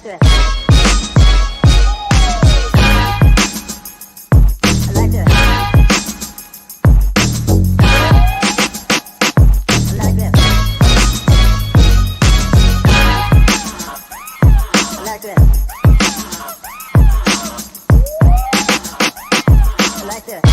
that. I like that. I like that. I like that.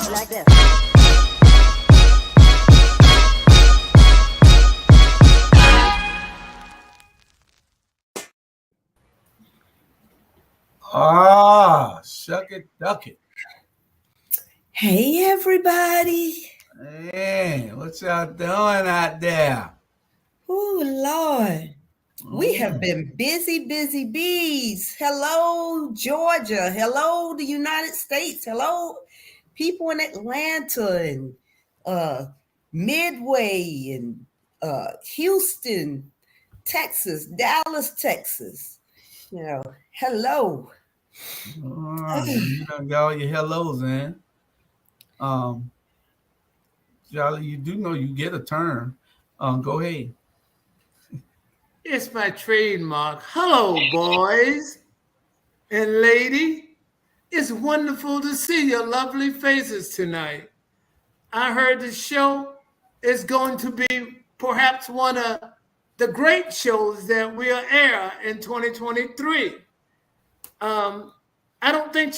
I like that. Shuck it, duck it. Hey, everybody. Hey, what y'all doing out there? Oh, Lord. We have been busy bees. Hello, Georgia. Hello, the United States. Hello, people in Atlanta and Midway and Houston, Texas, Dallas, Texas. You know, hello. You done got all your hellos in. Jolly, you do know you get a turn. Go ahead. It's my trademark. Hello, boys and lady. It's wonderful to see your lovely faces tonight. I heard the show is going to be perhaps one of the great shows that will air in 2023. I don't think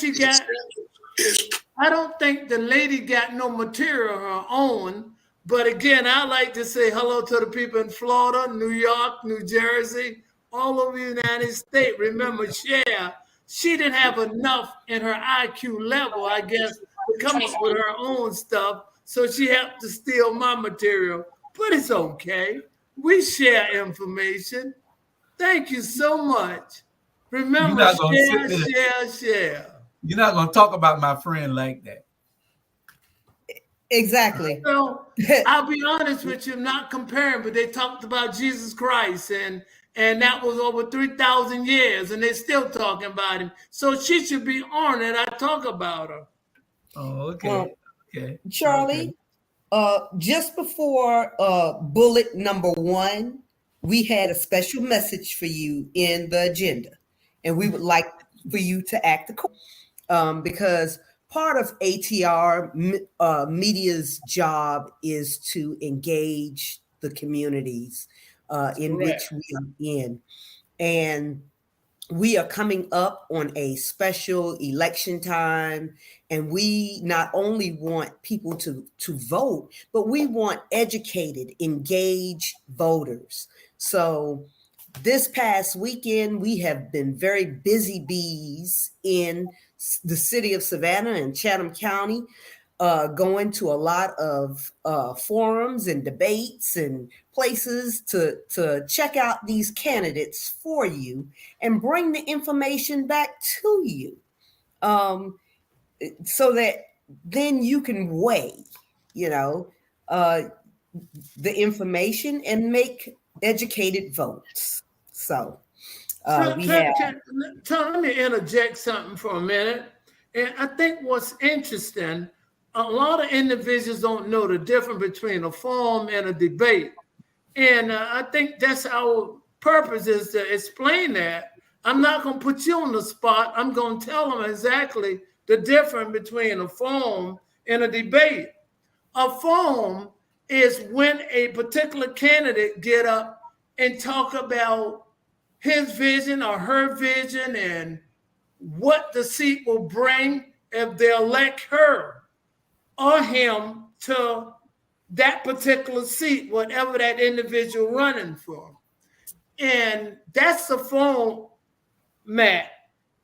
the lady got no material of her own. But again, I like to say hello to the people in Florida, New York, New Jersey, all over the United States. Remember, Cher, she didn't have enough in her IQ level, I guess, to come up with her own stuff. So she had to steal my material. But it's okay. We share information. Thank you so much. Remember, share. You're not going to talk about my friend like that. Exactly. Well, I'll be honest with you, I'm not comparing, but they talked about Jesus Christ, and that was over 3,000 years, and they're still talking about him. So she should be honored. I talk about her. Oh, okay. Okay. Charlie, just before bullet number 1, we had a special message for you in the agenda, and we would like for you to act accordingly, because part of ATR Media's job is to engage the communities in which we are in. And we are coming up on a special election time, and we not only want people to vote, but we want educated, engaged voters. So this past weekend, we have been very busy bees in the city of Savannah and Chatham County, going to a lot of forums and debates and places to check out these candidates for you and bring the information back to you, so that then you can weigh, the information and make educated votes. So let me interject something for a minute. And I think what's interesting, a lot of individuals don't know the difference between a forum and a debate. And I think that's our purpose, is to explain that. I'm not going to put you on the spot. I'm going to tell them exactly the difference between a forum and a debate. A forum is when a particular candidate get up and talk about his vision or her vision and what the seat will bring if they elect her or him to that particular seat, whatever that individual running for. And that's the format.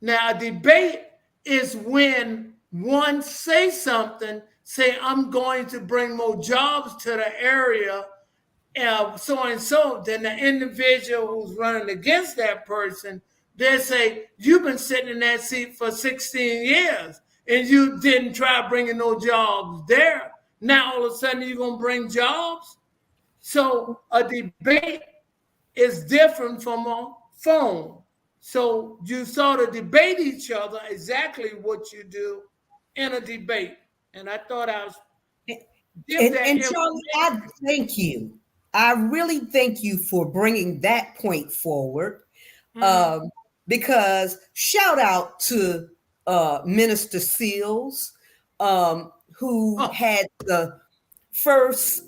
Now, a debate is when one says something, say, I'm going to bring more jobs to the area, so and so, then the individual who's running against that person, they say, you've been sitting in that seat for 16 years and you didn't try bringing no jobs there. Now all of a sudden you're going to bring jobs? So a debate is different from a phone. So you sort of debate each other exactly what you do in a debate. And I thought I was and Charlie, I thank you. I really thank you for bringing that point forward. Because shout out to Minister Seals, who had the first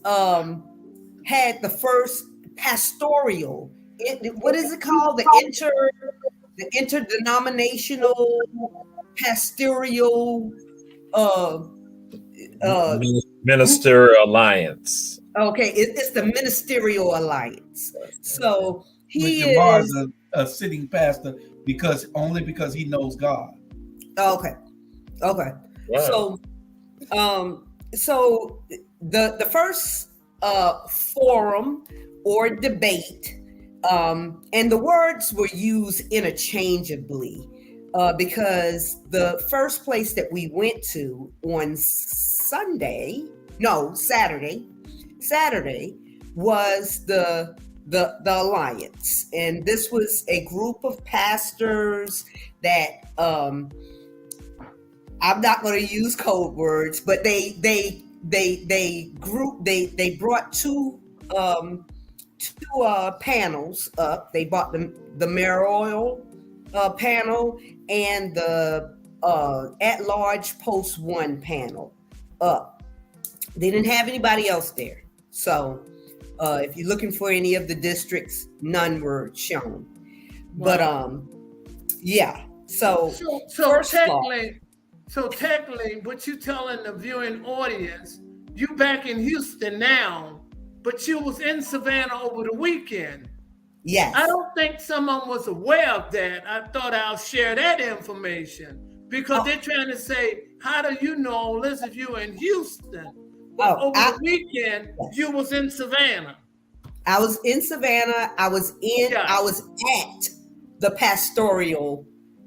pastoral. What is it called? The interdenominational pastoral Minister Alliance. Okay, it's the Ministerial Alliance. So he is is a sitting pastor because he knows God. Okay. Wow. So the first forum or debate, and the words were used interchangeably, because the first place that we went to on Saturday was the Alliance, and this was a group of pastors that I'm not going to use code words, but they brought two panels up. They brought the mayoral panel and the at-large post 1 panel up. They didn't have anybody else there. So if you're looking for any of the districts, none were shown. Wow. But yeah. So technically, what you telling the viewing audience, you back in Houston now, but you was in Savannah over the weekend. Yes. I don't think someone was aware of that. I thought I'll share that information because they're trying to say, how do you know all this if you in Houston? But over the weekend, you was in Savannah. I was in Savannah. I was at the pastoral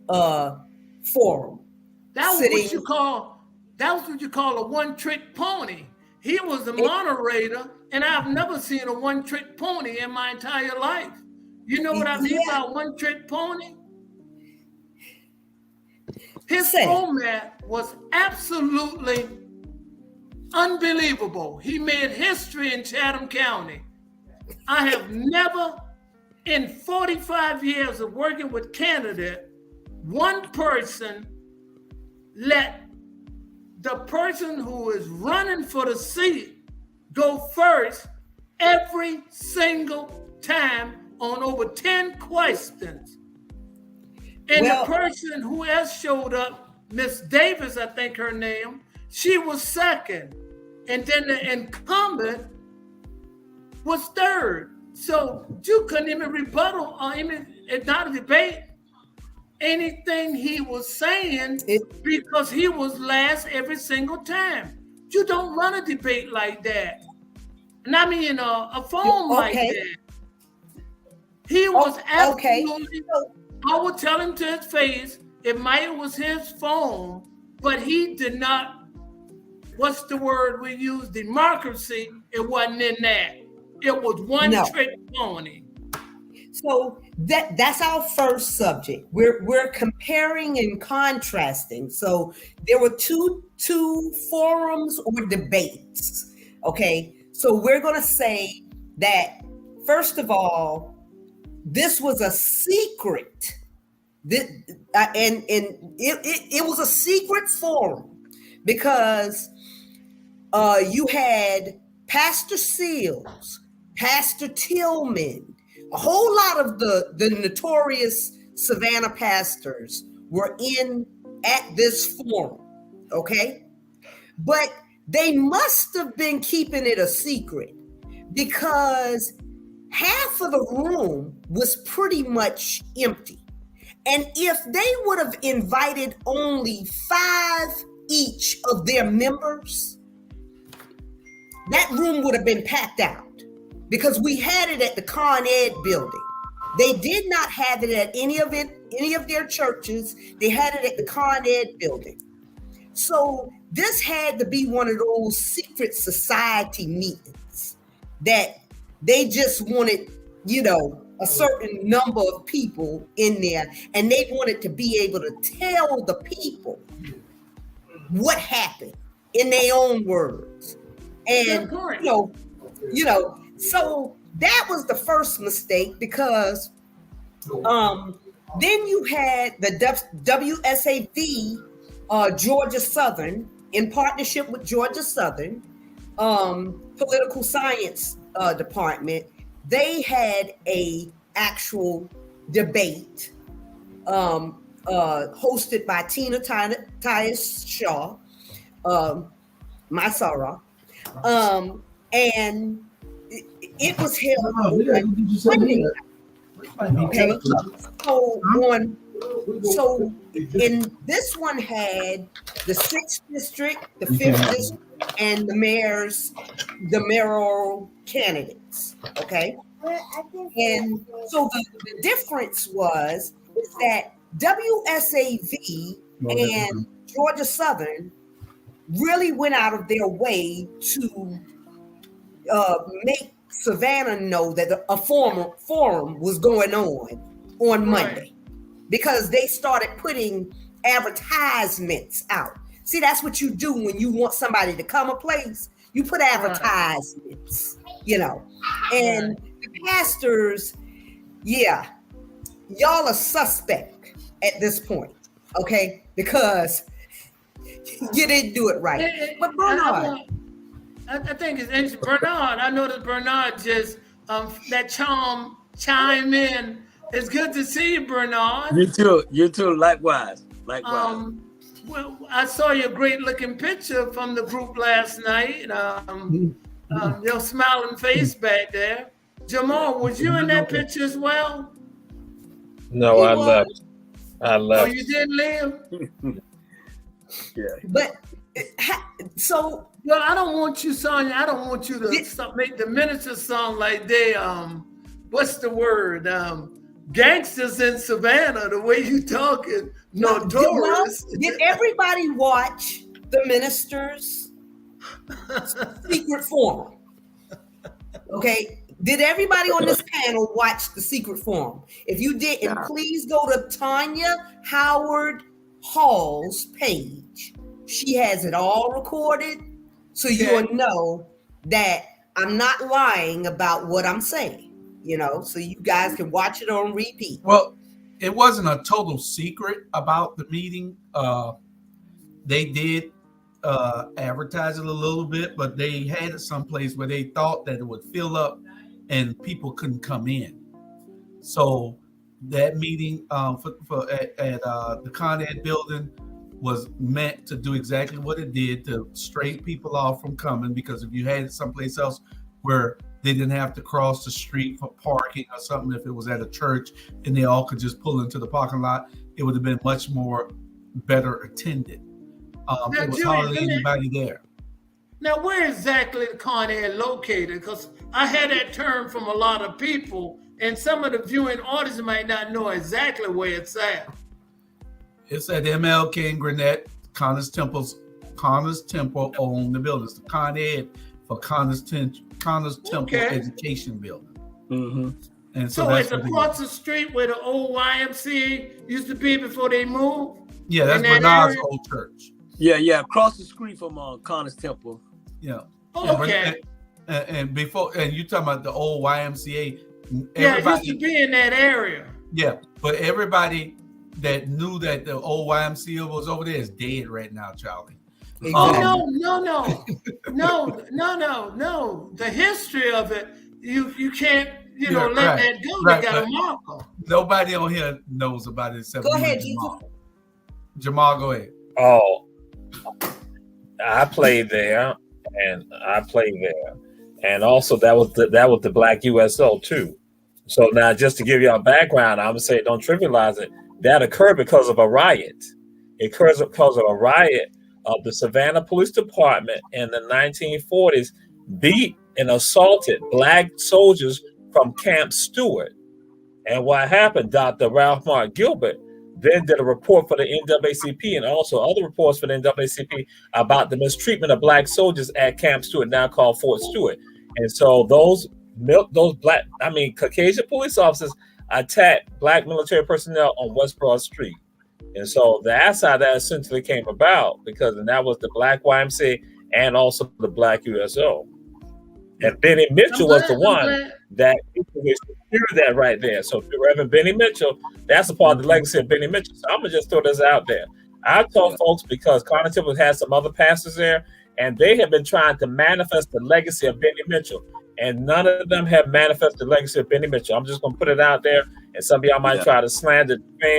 forum. That was what you call a one-trick pony. He was the moderator, and I've never seen a one-trick pony in my entire life. You know what I mean by one-trick pony? His format was absolutely unbelievable. He made history in Chatham County. I have never, in 45 years of working with candidate, one person let the person who is running for the seat go first every single time on over 10 questions. And the person who else showed up, Miss Davis, I think her name, she was second. And then the incumbent was third. So you couldn't even rebuttal or even, it's not a debate, anything he was saying because he was last every single time. You don't run a debate like that. And I mean, a phone like that. He was absolutely, I would tell him to his face, it might was his phone, but he did not, what's the word we use? Democracy, it wasn't in that. It was one trick pony. So that's our first subject. We're comparing and contrasting. So there were two forums or debates. Okay, so we're going to say that first of all, this was a secret. And it was a secret forum because you had Pastor Seals, Pastor Tillman, a whole lot of the notorious Savannah pastors were at this forum, okay? But they must have been keeping it a secret because half of the room was pretty much empty. And if they would have invited only 5 each of their members, that room would have been packed out because we had it at the Con Ed building. They did not have it at any of their churches. They had it at the Con Ed building. So this had to be one of those secret society meetings that they just wanted, a certain number of people in there, and they wanted to be able to tell the people what happened in their own words. And so that was the first mistake because then you had the WSAV Georgia Southern in partnership with Georgia Southern political science department. They had a actual debate hosted by Tina Tyus Shaw, my Sarah, and it was held. Okay, so in this one had the 6th district, the 5th district, and the mayoral candidates. Okay, and so the difference was that WSAV and Georgia Southern really went out of their way to make Savannah know that a forum was going on Monday, because they started putting advertisements out. See, that's what you do when you want somebody to come a place. You put advertisements, and the pastors, y'all are suspect at this point, okay? Because you didn't do it right. But Bernard, I think it's interesting. Bernard, I noticed Bernard just that chime in. It's good to see you, Bernard. You too. Likewise. Well, I saw your great looking picture from the group last night. Your smiling face back there. Jamal, was you in that picture as well? No, I left. Oh, you didn't leave? Yeah. But so. Well, I don't want you, Sonia. I don't want you to make the minister sound like they what's the word? Gangsters in Savannah. The way you talking, notorious. Did everybody watch the minister's secret forum? Okay. Did everybody on this panel watch the secret forum? If you didn't, please go to Tanya Howard Hall's page. She has it all recorded. So you'll know that I'm not lying about what I'm saying, so you guys can watch it on repeat. Well, it wasn't a total secret about the meeting. They did advertise it a little bit, but they had it someplace where they thought that it would fill up and people couldn't come in. So that meeting at the Con Ed building was meant to do exactly what it did, to straighten people off from coming, because if you had it someplace else where they didn't have to cross the street for parking or something, if it was at a church and they all could just pull into the parking lot, it would have been much more better attended. There was hardly anybody there. Now, where exactly the Con Ed located? Because I had that term from a lot of people, and some of the viewing audience might not know exactly where it's at. It's at MLK and Gwinnett. Connors Temple owned the building. It's the Con Ed for Connors Temple Education Building. Mm-hmm. And so it's across the street where the old YMCA used to be before they moved? Yeah, that's Bernard's old church. Yeah, across the street from Connors Temple. Yeah. Oh, okay. And before, and you talking about the old YMCA? Yeah, it used to be in that area. Yeah, but everybody that knew that the old YMCA was over there is dead right now, Charlie. No. The history of it, you can't, let that go. Right, they got a marker. Nobody on here knows about it except go ahead, Jamal. Jamal, go ahead. Oh, I played there, and also that was the Black USO too. So now, just to give you a background, I'm gonna say don't trivialize it. That occurred because of a riot. It occurs because of a riot of the Savannah Police Department in the 1940s beat and assaulted Black soldiers from Camp Stewart. And what happened, Dr. Ralph Mark Gilbert then did a report for the NAACP and also other reports for the NAACP about the mistreatment of Black soldiers at Camp Stewart, now called Fort Stewart. And so those Caucasian police officers attacked Black military personnel on West Broad Street. And so that's how that essentially came about, and that was the Black YMCA and also the Black USO. And Benny Mitchell was the one that secured that right there. So Reverend Benny Mitchell, that's a part of the legacy of Benny Mitchell. So I'm gonna just throw this out there. I told folks, because Connor Temple has some other pastors there, and they have been trying to manifest the legacy of Benny Mitchell, and none of them have manifested the legacy of Benny Mitchell. I'm just gonna put it out there, and some of y'all might try to slander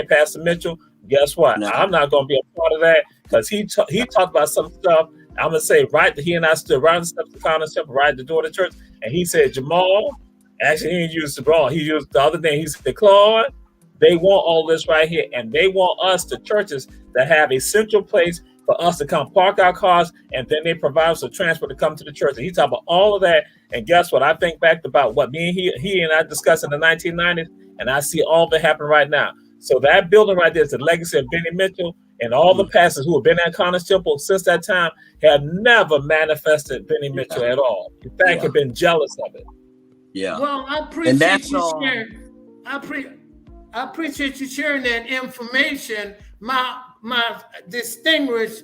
Pastor Mitchell. Guess what? No. I'm not gonna be a part of that, because he talked about some stuff. I'm gonna say he and I stood right on the steps of Connor Temple, right at the door of the church, and he said, Jamal, actually he didn't use the wrong. He used the other thing. He said, Claude, they want all this right here, and they want us, the churches, to have a central place for us to come park our cars, and then they provide us with transport to come to the church. And he talked about all of that. And guess what? I think back about what me and he and I discussed in the 1990s, and I see all that happen right now. So that building right there is the legacy of Benny Mitchell, and all the pastors who have been at Connors Temple since that time have never manifested Benny Mitchell at all. In fact, have been jealous of it. Yeah. Well, I appreciate you sharing. I appreciate you sharing that information. My distinguished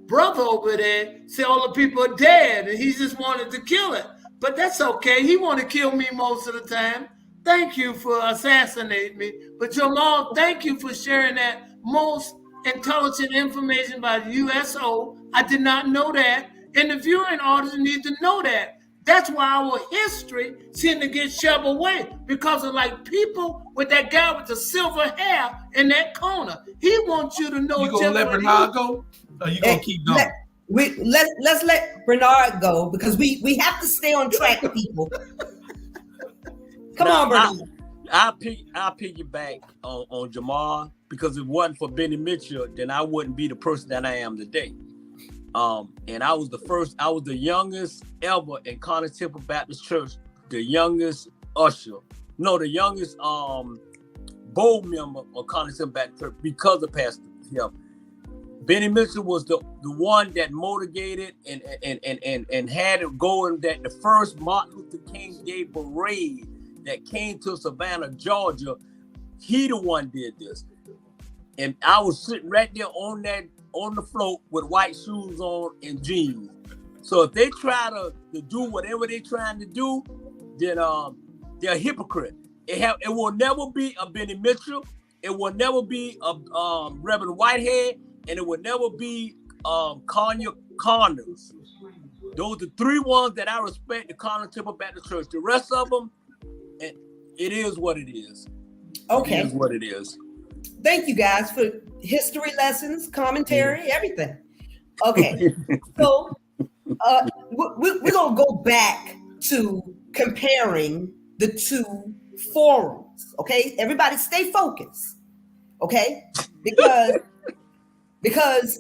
brother over there said all the people are dead, and he just wanted to kill it. But that's okay. He wanted to kill me most of the time. Thank you for assassinating me. But Jamal, thank you for sharing that most intelligent information by the USO. I did not know that. And the viewing audience need to know that. That's why our history seemed to get shoved away, because of like people with that guy with the silver hair in that corner. He wants you to know. You gonna let Bernard go? Or you gonna keep going? Let's let Bernard go, because we have to stay on track, people. Come on, Bernard. I'll piggyback on Jamal, because if it wasn't for Benny Mitchell, then I wouldn't be the person that I am today. And I was the youngest ever in Connors Temple Baptist Church, the youngest usher. No, the youngest board member of Connors Temple Baptist Church, because of Pastor Hill. Benny Mitchell was the one that motivated and had it going, that the first Martin Luther King Day parade that came to Savannah, Georgia, he the one did this. And I was sitting right there on the float with white shoes on and jeans. So if they try to do whatever they're trying to do, then they're a hypocrite. It will never be a Benny Mitchell. It will never be a Reverend Whitehead, and it will never be Kanye Connors. Those are the three ones that I respect, the Connors Temple Baptist Church. The rest of them, it is what it is. Okay. It is what it is. Thank you guys for history lessons, commentary, everything. Okay. So we're going to go back to comparing the two forums. Okay. Everybody stay focused. Okay. Because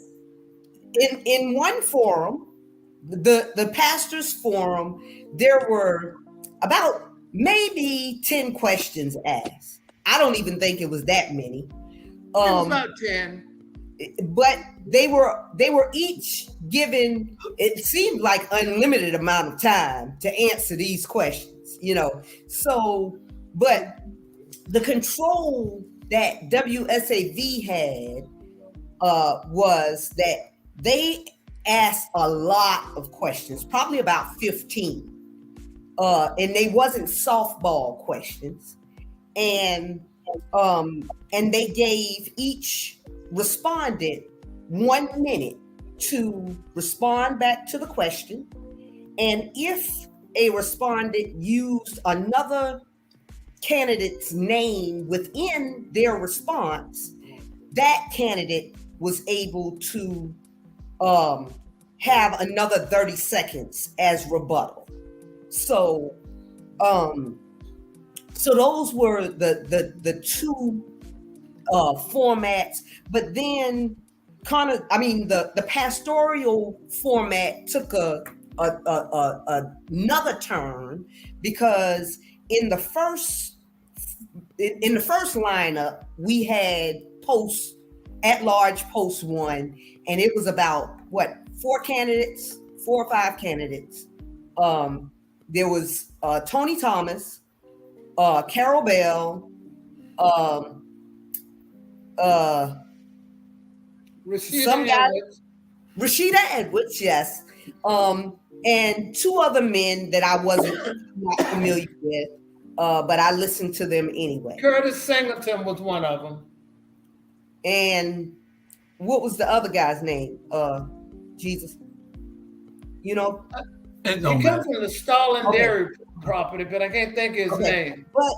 in one forum, the pastors forum, there were about maybe 10 questions asked. I don't even think it was that many. About 10. But they were each given, it seemed like, unlimited amount of time to answer these questions, So, but the control that WSAV had was that they asked a lot of questions, probably about 15. And they wasn't softball questions. And they gave each respondent 1 minute to respond back to the question. And if a respondent used another candidate's name within their response, that candidate was able to have another 30 seconds as rebuttal. So, so those were the two formats. But then, the pastoral format took another turn, because in the first lineup we had at-large post one, and it was about four or five candidates. There was Tony Thomas, Carol Bell, Rashida Edwards, yes, and two other men that I wasn't not familiar with, but I listened to them anyway. Curtis Singleton was one of them. And what was the other guy's name? Jesus. You know? It comes from the Stalin Dairy property, but I can't think of his name. But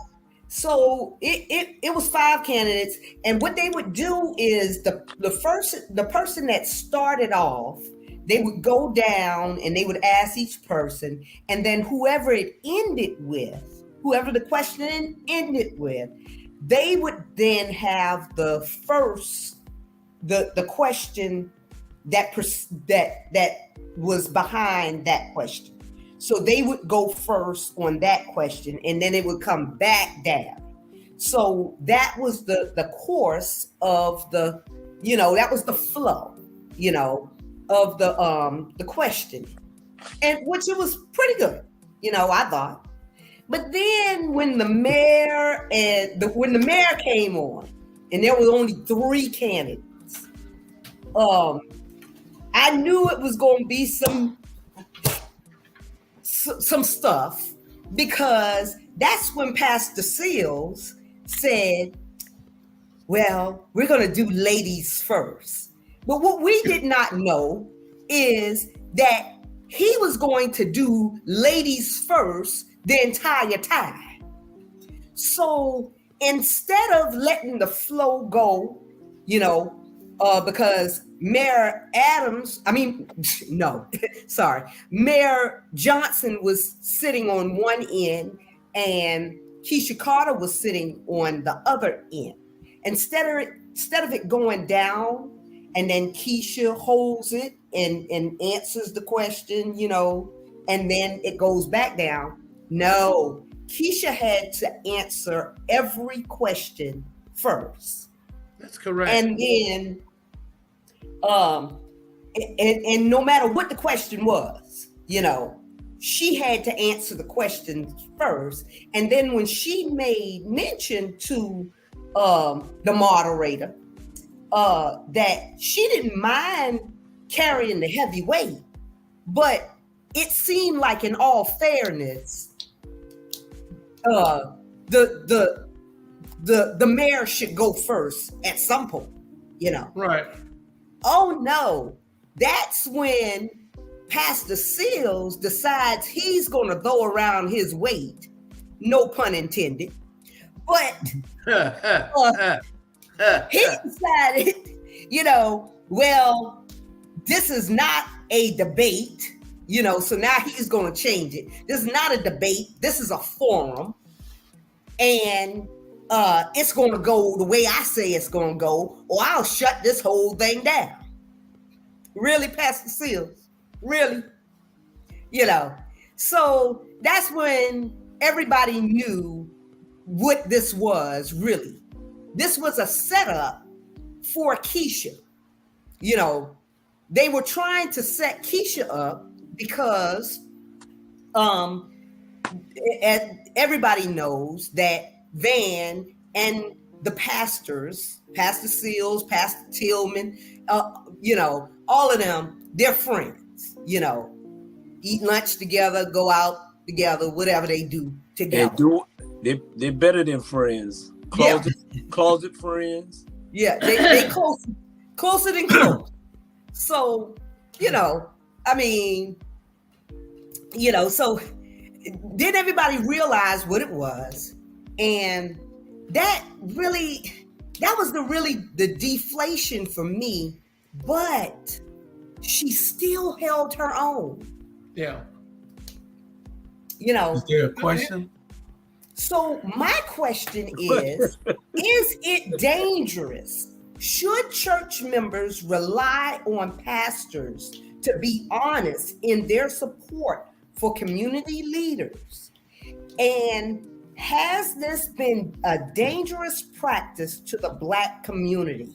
so it was five candidates, and what they would do is the person that started off, they would go down and they would ask each person, and then whoever the question ended with, they would then have the question that was behind that question. So they would go first on that question, and then it would come back down. So that was the course of that was the flow, of the question, and which it was pretty good, I thought. But then when the mayor came on, and there was only three candidates, I knew it was going to be some stuff, because that's when Pastor Seals said, well, we're going to do ladies first. But what we did not know is that he was going to do ladies first the entire time. So instead of letting the flow go, because Mayor Johnson was sitting on one end and Keisha Carter was sitting on the other end. Instead of it going down and then Keisha holds it and answers the question, and then it goes back down. No, Keisha had to answer every question first. That's correct. And then, and no matter what the question was, she had to answer the question first. And then when she made mention to the moderator that she didn't mind carrying the heavy weight, but it seemed like, in all fairness, the mayor should go first at some point, Right. Oh no, that's when Pastor Seals decides he's going to throw around his weight, no pun intended, but he decided, well, this is not a debate, so now he's going to change it. This is not a debate. This is a forum. And it's going to go the way I say it's going to go, or I'll shut this whole thing down. Really, Pastor Seals? Really? So that's when everybody knew what this was, really. This was a setup for Keisha. They were trying to set Keisha up because everybody knows that Van and the pastors, Pastor Seals, Pastor Tillman, all of them, they're friends, eat lunch together, go out together, whatever they do together. They're better than friends. Closet friends. Yeah, they closer than close. So, so then everybody realized what it was. And that was the deflation for me. But she still held her own. Yeah. You know. Is there a question? So my question is it dangerous? Should church members rely on pastors to be honest in their support for community leaders? And has this been a dangerous practice to the Black community?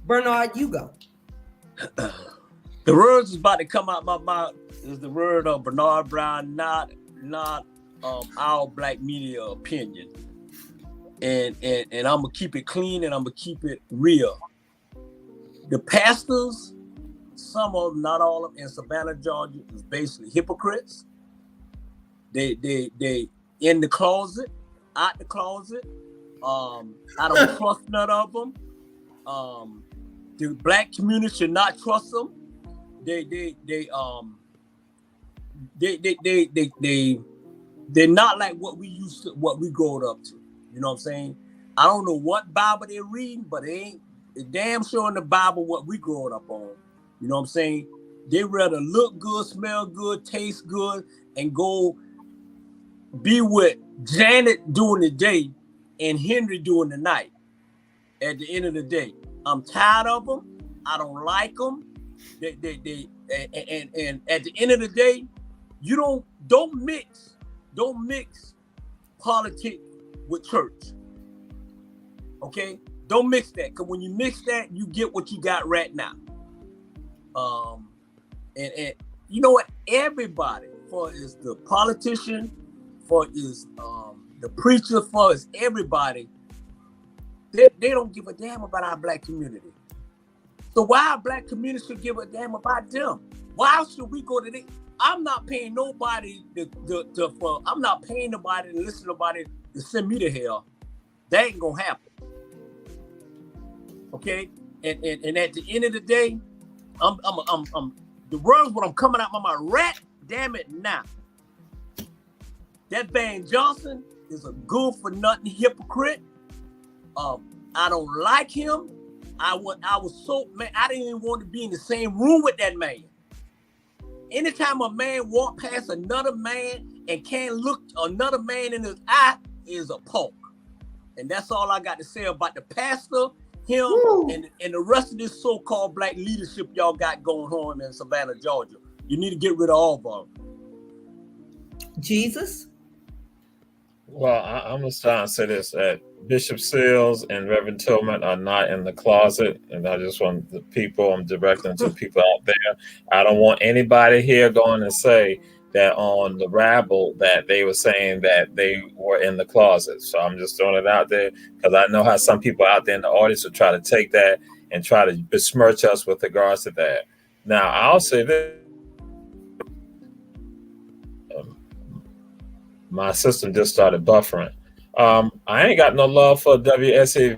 Bernard, you go. The words is about to come out my mouth is the word of Bernard Brown, not our Black media opinion. And I'm gonna keep it clean and I'm gonna keep it real. The pastors, some of them, not all of them, in Savannah, Georgia, is basically hypocrites. They in the closet, out the closet. I don't trust none of them. The Black community should not trust them. They're not like what we used to, what we growed up to. You know what I'm saying? I don't know what Bible they're reading, but it's damn sure in the Bible what we growing up on. You know what I'm saying? They rather look good, smell good, taste good, and go be with Janet during the day and Henry during the night. At the end of the day, I'm tired of them. I don't like them. And at the end of the day, you don't mix politics with church. Okay, don't mix that, because when you mix that, you get what you got right now. And you know what? Everybody, for is the politician, for is the preacher, for is everybody, they don't give a damn about our Black community. So why our Black community should give a damn about them? Why should we go to them? I'm not paying nobody I'm not paying nobody to listen to nobody to send me to hell. That ain't gonna happen. Okay? And at the end of the day, I'm the words what I'm coming out my mouth, rat damn it now. That Van Johnson is a good for nothing hypocrite. I don't like him. I was so man, I didn't even want to be in the same room with that man. Anytime a man walk past another man and can't look another man in his eye is a punk. And that's all I got to say about the pastor, him, and the rest of this so-called Black leadership y'all got going on in Savannah, Georgia. You need to get rid of all of them. Jesus? Well, I'm going to start and say this. Bishop Seals and Reverend Tillman are not in the closet. And I just want the people, I'm directing to people out there. I don't want anybody here going to say that on the Rabble that they were saying that they were in the closet. So I'm just throwing it out there because I know how some people out there in the audience will try to take that and try to besmirch us with regards to that. Now, I'll say this. My system just started buffering. I ain't got no love for WSAV.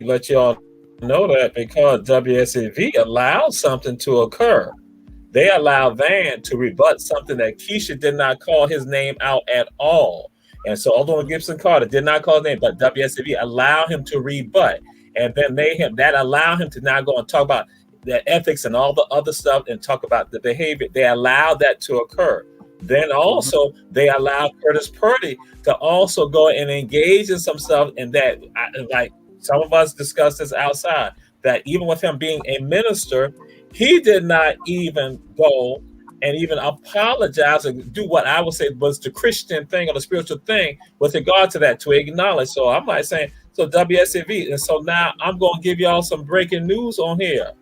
Let y'all know that because WSAV allowed something to occur. They allowed Van to rebut something that Keisha did not call his name out at all. And so although Gibson Carter did not call his name, but WSAV allowed him to rebut. And then that allowed him to now go and talk about the ethics and all the other stuff and talk about the behavior. They allowed that to occur. Then also they allowed Curtis Purdy to also go and engage in some stuff, and that, like some of us discussed this outside, that even with him being a minister, he did not even go and even apologize or do what I would say was the Christian thing or the spiritual thing with regard to that, to acknowledge. So I'm like saying, so WSAV, and so now I'm going to give y'all some breaking news on here.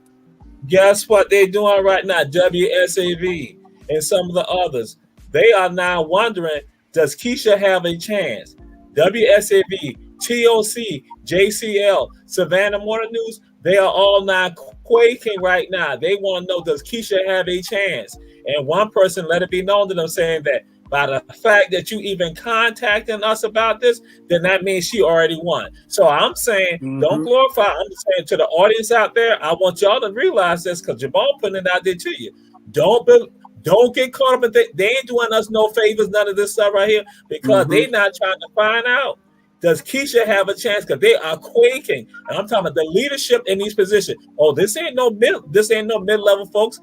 Guess what they're doing right now, WSAV and some of the others? They are now wondering, does Keisha have a chance? WSAV, TOC, JCL, Savannah Morning News, they are all now quaking right now. They want to know, does Keisha have a chance? And one person let it be known to them saying that by the fact that you even contacting us about this, then that means she already won. So I'm saying, don't glorify. I'm saying to the audience out there, I want y'all to realize this because Jamal putting it out there to you. Don't get caught up in they ain't doing us no favors, none of this stuff right here, because they not trying to find out Does Keisha have a chance? Because they are quaking, and I'm talking about the leadership in these positions. Oh, this ain't no mid-level folks.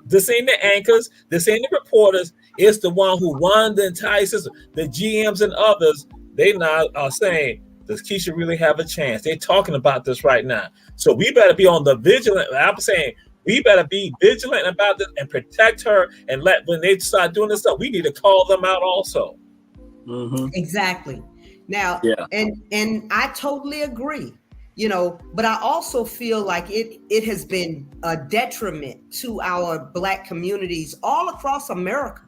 This ain't the anchors. This ain't the reporters. It's the one who run the entire system. The GMs and others. They now are saying, does Keisha really have a chance? They're talking about this right now. So we better be on the vigilant. I'm saying we better be vigilant about this and protect her. And when they start doing this stuff, we need to call them out also. Mm-hmm. Exactly. Now, and I totally agree, but I also feel like it has been a detriment to our Black communities all across America.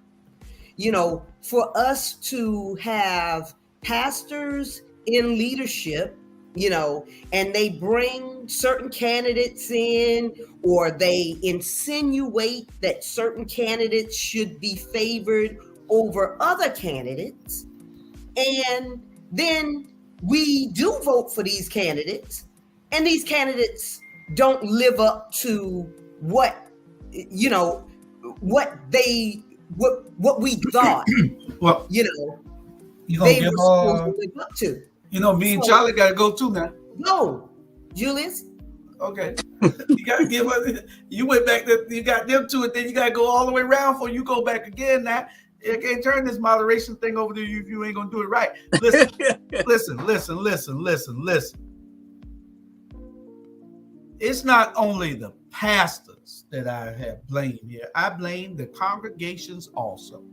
For us to have pastors in leadership, and they bring certain candidates in, or they insinuate that certain candidates should be favored over other candidates. And then we do vote for these candidates, and these candidates don't live up to what we thought Well, you gonna they give were supposed to live up to. Me and Charlie gotta go too now. No, Julius. Okay. You gotta give us. You went back to, you got them to it, then you gotta go all the way around before you go back again now. You can't turn this moderation thing over to you if you ain't gonna do it right. Listen. It's not only the pastors that I have blamed here. I blame the congregations also.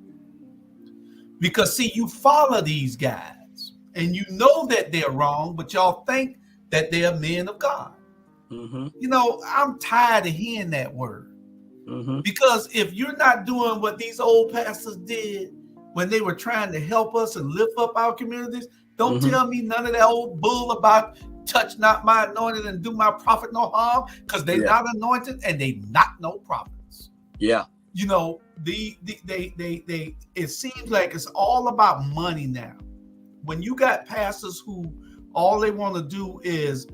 Because see, you follow these guys and you know that they're wrong, but y'all think that they're men of God. Mm-hmm. I'm tired of hearing that word. Mm-hmm. Because if you're not doing what these old pastors did when they were trying to help us and lift up our communities, don't tell me none of that old bull about touch not my anointed and do my prophet no harm, because they're not anointed and they not no prophets. Yeah. They it seems like it's all about money now. When you got pastors who all they want to do is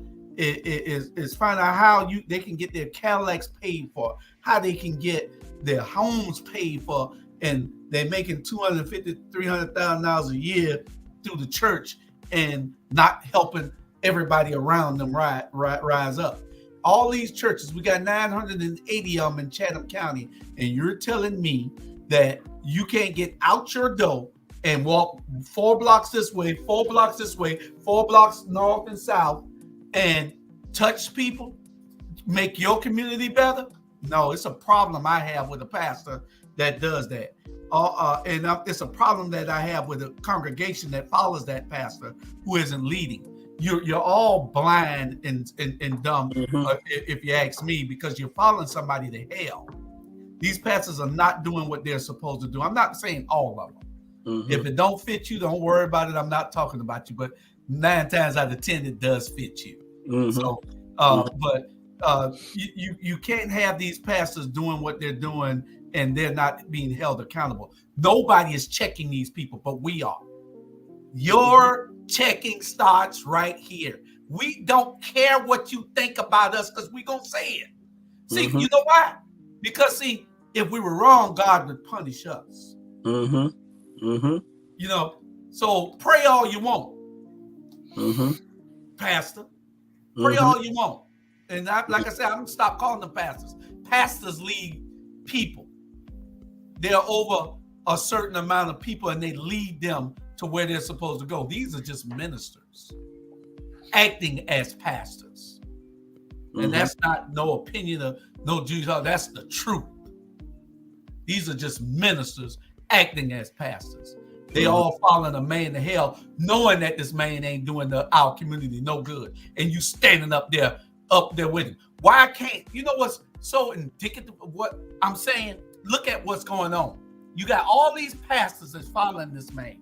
find out how they can get their Cadillacs paid for, how they can get their homes paid for, and they're making $250,000, $300,000 a year through the church and not helping everybody around them rise up. All these churches, we got 980 of them in Chatham County, and you're telling me that you can't get out your door and walk 4 blocks this way, 4 blocks this way, 4 blocks north and south, and touch people, make your community better? No, it's a problem I have with a pastor that does that. And it's a problem that I have with a congregation that follows that pastor who isn't leading. You're all blind and dumb, if you ask me, because you're following somebody to hell. These pastors are not doing what they're supposed to do. I'm not saying all of them. If it don't fit you, don't worry about it. I'm not talking about you, but 9 times out of 10, it does fit you. So, but you can't have these pastors doing what they're doing and they're not being held accountable. Nobody is checking these people, but we are. Your checking starts right here. We don't care what you think about us because we're going to say it. See, you know why? Because, see, if we were wrong, God would punish us. So pray all you want, pastor. Pray all you want. And like I said, I'm going to stop calling them pastors. Pastors lead people. They're over a certain amount of people and they lead them to where they're supposed to go. These are just ministers acting as pastors. And that's not no opinion of no Jews. That's the truth. These are just ministers acting as pastors. They all following a man to hell, knowing that this man ain't doing our community no good. And you standing up there with him. Why can't, what's so indicative of what I'm saying? Look at what's going on. You got all these pastors that's following this man,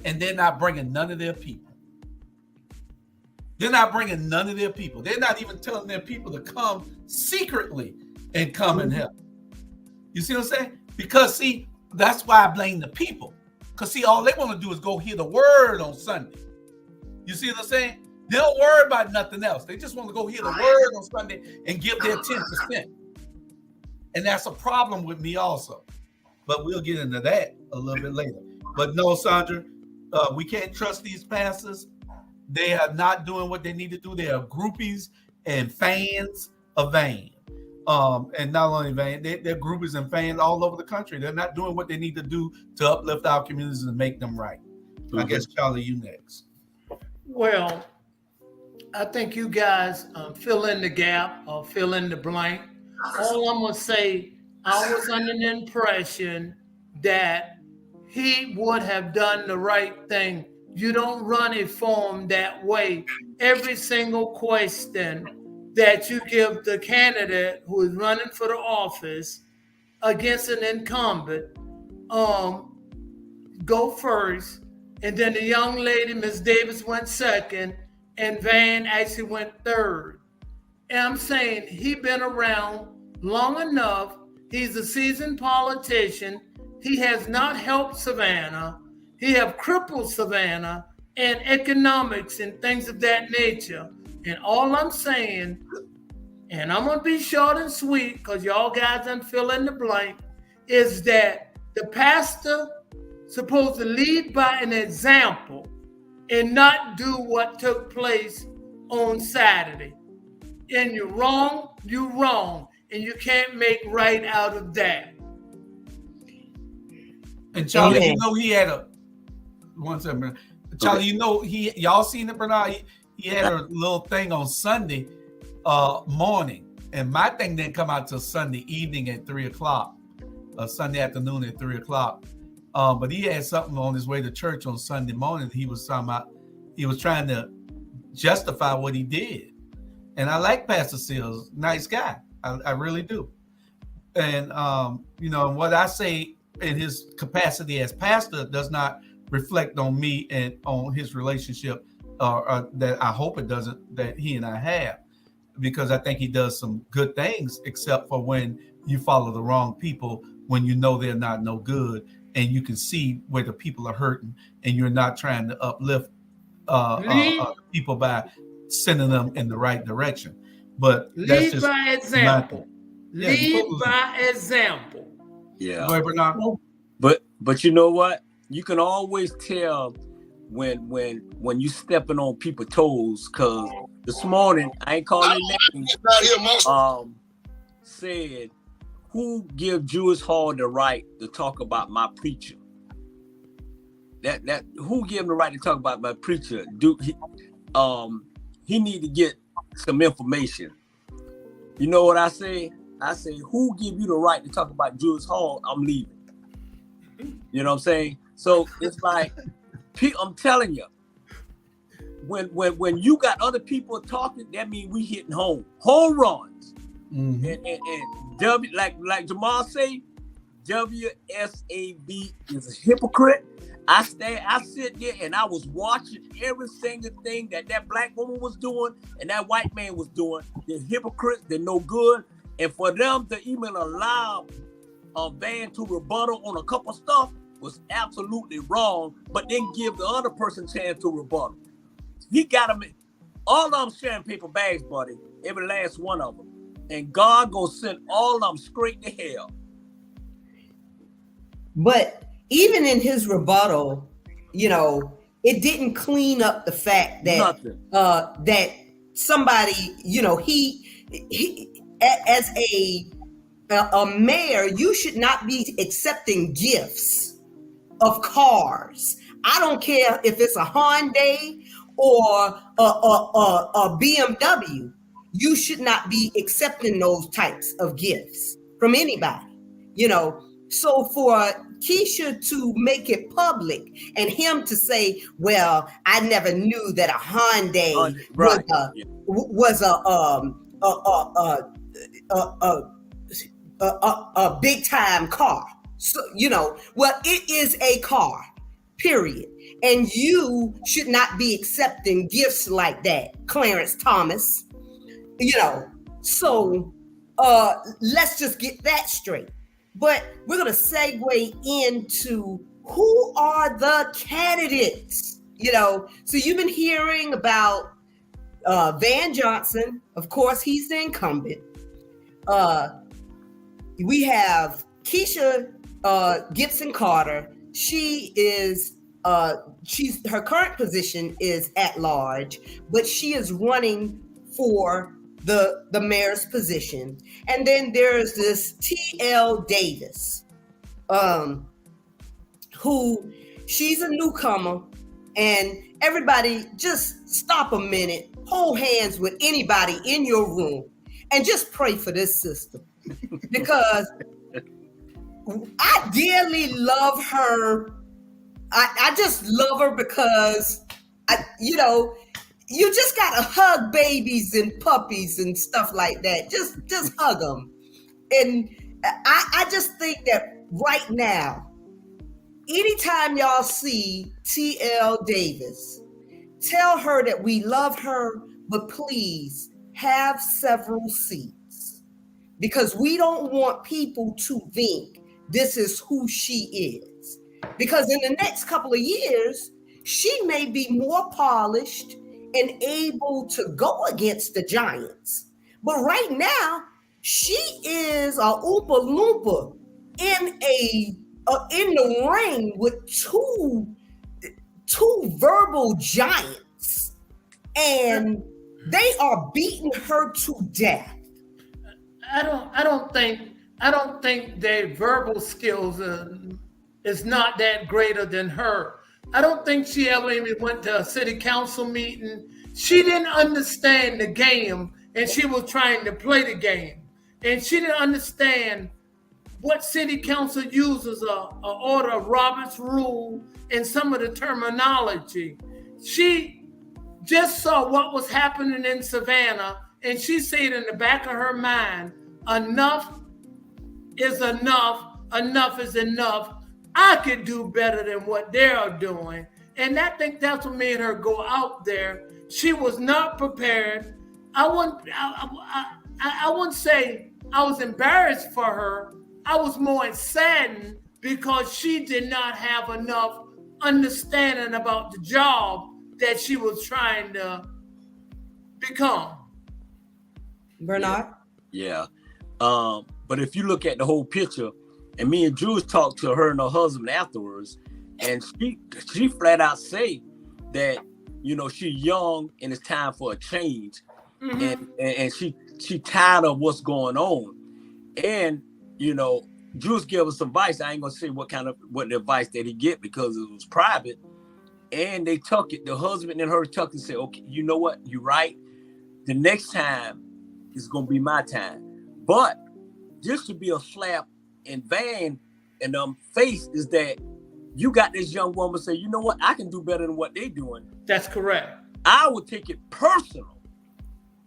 and they're not bringing none of their people. They're not bringing none of their people. They're not even telling their people to come secretly and come and help. You see what I'm saying? Because, see, that's why I blame the people. Because, see, all they want to do is go hear the word on Sunday. You see what I'm saying? They don't worry about nothing else. They just want to go hear the word on Sunday and give their 10%. And that's a problem with me also. But we'll get into that a little bit later. But no, Sandra, we can't trust these pastors. They are not doing what they need to do. They are groupies and fans of Van. And not only Van, they're groupies and fans all over the country. They're not doing what they need to do to uplift our communities and make them right. I guess, Charlie, you next. Well, I think you guys fill in the gap or fill in the blank. All I'm going to say, I was under the impression that he would have done the right thing. You don't run a forum that way. Every single question that you give the candidate who is running for the office against an incumbent, go first. And then the young lady, Ms. Davis, went second, and Van actually went third. And I'm saying he been around long enough. He's a seasoned politician. He has not helped Savannah. He have crippled Savannah and economics and things of that nature. And all I'm saying, and I'm going to be short and sweet because y'all guys done fill in the blank, is that the pastor supposed to lead by an example and not do what took place on Saturday. And you're wrong, and you can't make right out of that. And Charlie, you know, he had a one second. Charlie, you know, y'all seen it, Bernard? He had a little thing on Sunday morning, and my thing didn't come out till Sunday evening at 3:00, Sunday afternoon at 3:00. But he had something on his way to church on Sunday morning. He was talking about, he was trying to justify what he did. And I like Pastor Seals, nice guy. I really do. And, you know, what I say in his capacity as pastor does not reflect on me and on his relationship that I hope it doesn't, that he and I have, because I think he does some good things, except for when you follow the wrong people, when you know they're not no good, and you can see where the people are hurting, and you're not trying to uplift people by sending them in the right direction. But lead by example. Lead by example. Yeah. Go ahead, Bernard. But you know what? You can always tell when you stepping on people's toes, because this morning, I ain't calling names, said, who give Jewish Hall the right to talk about my preacher? That who give him the right to talk about my preacher? He need to get some information. You know what I say? I say, who give you the right to talk about Jewish Hall? I'm leaving. You know what I'm saying? So it's like, I'm telling you, when you got other people talking, that means we hitting home runs. Mm-hmm. And W, like Jamal say, WSAB is a hypocrite. I sit there and I was watching every single thing that black woman was doing and that white man was doing. They're hypocrites. They're no good. And for them to even allow a Van to rebuttal on a couple stuff was absolutely wrong, but then give the other person a chance to rebuttal. He got them, all of them sharing paper bags, buddy, every last one of them. And God gonna send all of them straight to hell. But even in his rebuttal, you know, it didn't clean up the fact that that somebody, you know, he as a mayor, you should not be accepting gifts of cars. I don't care if it's a Hyundai or a BMW. You should not be accepting those types of gifts from anybody, you know. So for Keisha to make it public and him to say, well, I never knew that a Hyundai was a big time car. So, you know, well, it is a car, period. And you should not be accepting gifts like that, Clarence Thomas, you know. So let's just get that straight. But we're going to segue into who are the candidates, you know. So you've been hearing about Van Johnson. Of course, he's the incumbent. We have Keisha Gibson Carter. She is her current position is at large, but she is running for the mayor's position. And then there's this T.L. Davis, who she's a newcomer, and everybody just stop a minute, hold hands with anybody in your room, and just pray for this sister, because I dearly love her. I just love her because you just gotta hug babies and puppies and stuff like that. Just hug them. And I just think that right now, anytime y'all see T.L. Davis, tell her that we love her, but please have several seats, because we don't want people to think this is who she is. Because in the next couple of years, she may be more polished and able to go against the Giants. But right now, she is a Oompa Loompa in the ring with two verbal giants, and they are beating her to death. I don't think their verbal skills is not that greater than her. I don't think she ever even went to a city council meeting. She didn't understand the game, and she was trying to play the game. And she didn't understand what city council uses a order of Robert's rule and some of the terminology. She just saw what was happening in Savannah, and she said in the back of her mind, enough is enough, enough is enough. I could do better than what they're doing. And I think that's what made her go out there. She was not prepared. I wouldn't say I was embarrassed for her. I was more saddened because she did not have enough understanding about the job that she was trying to become. Bernard? Yeah. But if you look at the whole picture, and me and Jules talked to her and her husband afterwards, and she flat out say that, she's young and it's time for a change. Mm-hmm. And she tired of what's going on. And, Jules gave us some advice. I ain't gonna say what the advice that he get because it was private. And they took it, the husband and her took it and said, okay, you know what? You're right. The next time is gonna be my time. But just to be a slap in Van and face is that you got this young woman say, you know what, I can do better than what they doing. That's correct. I would take it personal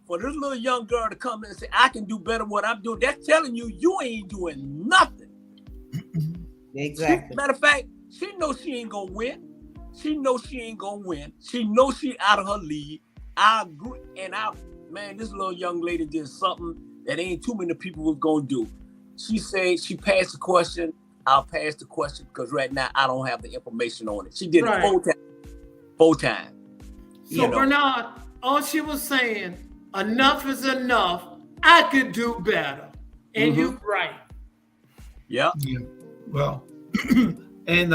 for this little young girl to come in and say, I can do better than what I'm doing. That's telling you ain't doing nothing. Exactly. Matter of fact, she knows she ain't gonna win. She knows she ain't gonna win. She knows she out of her league. I agree. And man, this little young lady did something that ain't too many people was gonna do. She said she passed the question. I'll pass the question because right now I don't have the information on it. She did it full time. So Bernard, all she was saying, enough is enough. I could do better. And you're right. Yeah. Well, and in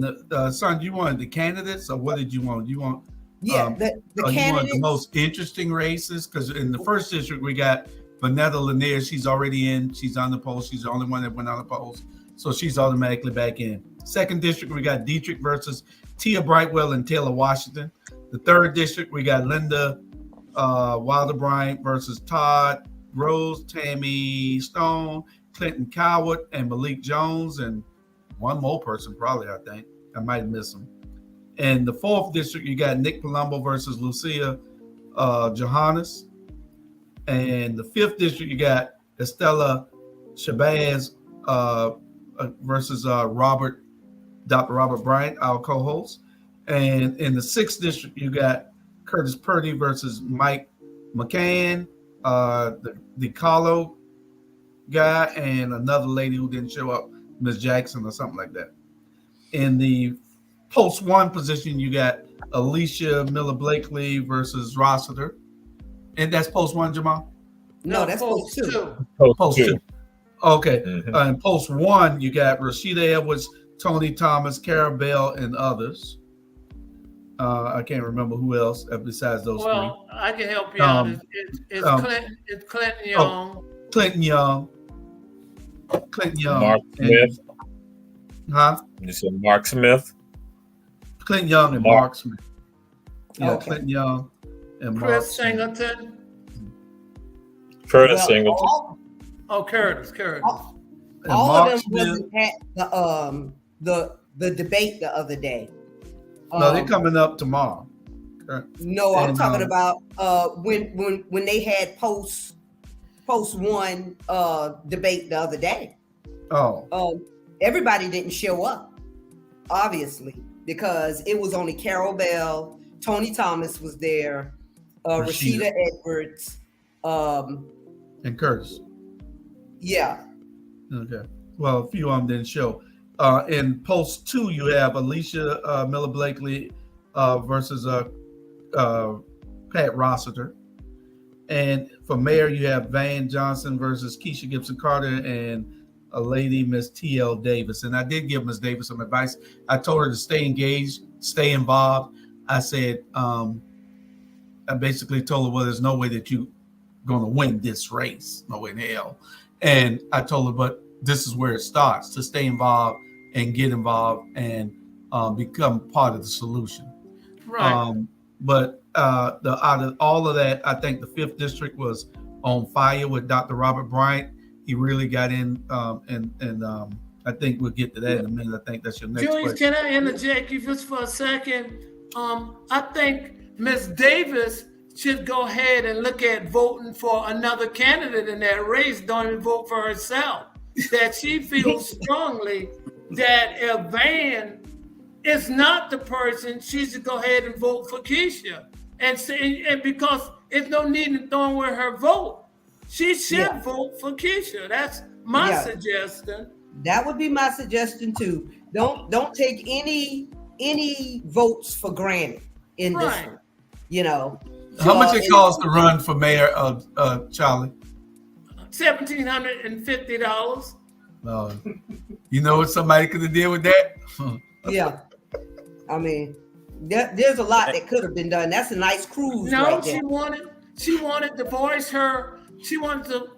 the son, you wanted the candidates, or what did you want? You want the candidates. You want the most interesting races? Because in the first district we got Vanetta Lanier. She's already in. She's on the poll. She's the only one that went on the polls, so she's automatically back in. Second district we got Dietrich versus Tia Brightwell and Taylor Washington. The third district we got Linda Wilder Bryant versus Todd Rose, Tammy Stone, Clinton Coward, and Malik Jones, and one more person probably, I think. I might have missed him. And the fourth district, you got Nick Palumbo versus Lucia Johannes. And the fifth district, you got Estella Shabazz versus Dr. Robert Bryant, our co-host. And in the sixth district, you got Curtis Purdy versus Mike McCann, the Carlo guy, and another lady who didn't show up, Ms. Jackson or something like that. In the post one position, you got Alicia Miller Blakely versus Rossiter. And that's post one, Jamal? No, that's post two. Post two. Okay. In post one, you got Rashida Edwards Tony Thomas, Carol Bell, and others. I can't remember who else besides those Well, I can help you three. out. It's Clinton. It's Clinton Young. Clinton Young. Mark Smith. Huh? You said Mark Smith. Clinton Young and Mark Smith. Yeah, Okay. Clinton Young and Mark Chris Smith. Singleton. Curtis Singleton. Oh, Curtis. And All Mark of them Smith. wasn't at the debate the other day. No, they're coming up tomorrow. No, I'm And, talking about when they had post one debate the other day. Oh, Everybody didn't show up, obviously, because it was only Carol Bell, Tony Thomas was there, Rashida Edwards, and Curtis. yeah. Okay. Well, a few of them didn't show. In post 2, you have Alicia Miller Blakely versus Pat Rossiter. And for mayor, you have Van Johnson versus Keisha Gibson Carter and a lady, Miss T.L. Davis. And I did give Miss Davis some advice. I told her to stay engaged, stay involved. I said, I basically told her, well, there's no way that you're going to win this race. No way in hell. And I told her, but this is where it starts, to stay involved and get involved and become part of the solution. Right. But out of all of that, I think the 5th district was on fire with Dr. Robert Bryant. He really got in, and I think we'll get to that in a minute. I think that's your next Julius, question. can I interject you just for a second? I think Ms. Davis should go ahead and look at voting for another candidate in that race. Don't even vote for herself. That she feels strongly that if Van is not the person, she should go ahead and vote for Keisha. And because there's no need in throwing away her vote. She should vote for Keisha. That's my suggestion. That would be my suggestion too. Don't take any votes for granted in this one. You know. How much it costs to run for mayor, Charlie? $1,750. You know what somebody could have did with that? Yeah. I mean, there's a lot that could have been done. That's a nice cruise. No, right there. she wanted to voice her. She wanted to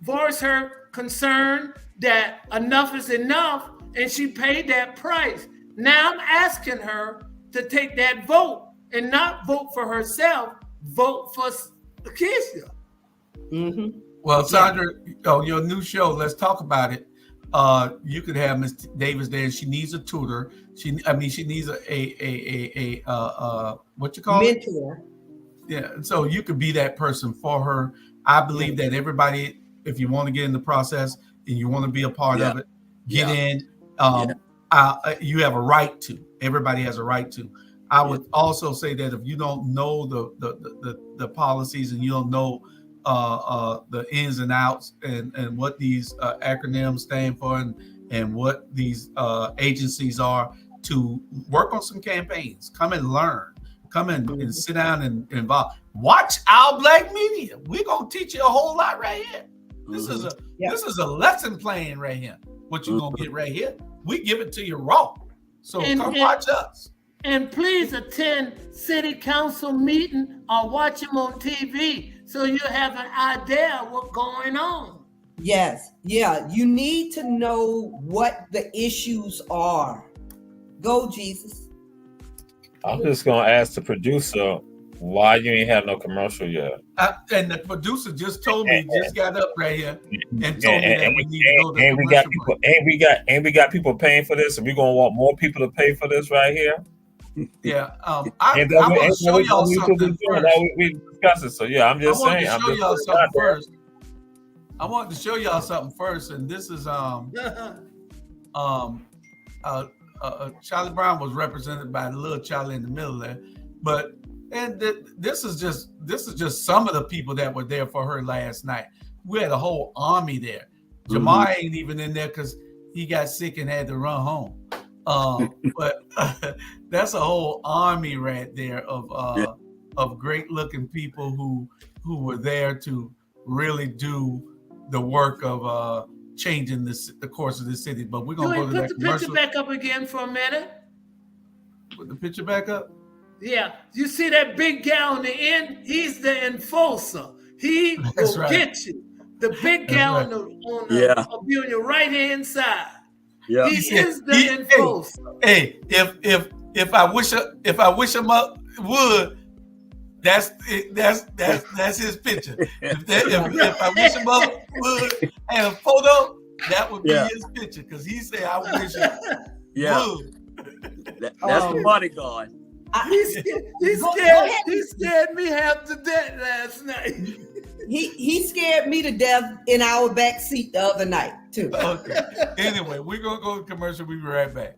voice her concern that enough is enough, and she paid that price. Now I'm asking her to take that vote and not vote for herself. Vote for Keisha. Mm-hmm. Well, Sandra, your new show, let's talk about it. You could have Miss Davis there. She needs a tutor. She needs a what you call mentor. Yeah, so you could be that person for her. I believe that everybody, if you want to get in the process and you want to be a part of it, get in. You have a right to. Everybody has a right to. I would also say that if you don't know the policies and you don't know the ins and outs and what these acronyms stand for and what these agencies are, to work on some campaigns. Come and learn. Come in and sit down and involve. Watch our Black media. We're gonna teach you a whole lot right here. This is a lesson plan right here. What you're gonna get right here. We give it to you raw. So come watch us. And please attend city council meeting or watch them on TV so you have an idea of what's going on. Yes. Yeah. You need to know what the issues are. Go, Jesus. I'm just gonna ask the producer why you ain't had no commercial yet. And the producer just told me, just got up right here and told me that we need to go to and we got people, and we got people paying for this, and we're gonna want more people to pay for this right here. Yeah, I want to show y'all something first. We discussed it, so yeah, I'm just saying. I wanted to show y'all something first. I wanted to show y'all something first, and this is Charlie Brown was represented by the little Charlie in the middle there, but this is just some of the people that were there for her last night. We had a whole army there. Jamar ain't even in there because he got sick and had to run home. But that's a whole army right there of great looking people who were there to really do the work of changing the course of this city. But we're Go gonna go ahead, to put that the picture commercial. back up again for a minute. Put the picture back up. Yeah, you see that big guy on the end? He's the enforcer. He That's will right. get you. The big That's guy right. Yeah. be on your right hand side. Yeah. He said- is the enforcer. Hey, if I wish him up would, that's his picture. If I wish him up would and a photo, that would be Yeah. his picture because he said I wish him Yeah. would. That's the bodyguard. He scared me half to death last night. He scared me to death in our back seat the other night too. Okay. Anyway, we're gonna go to commercial. We'll be right back.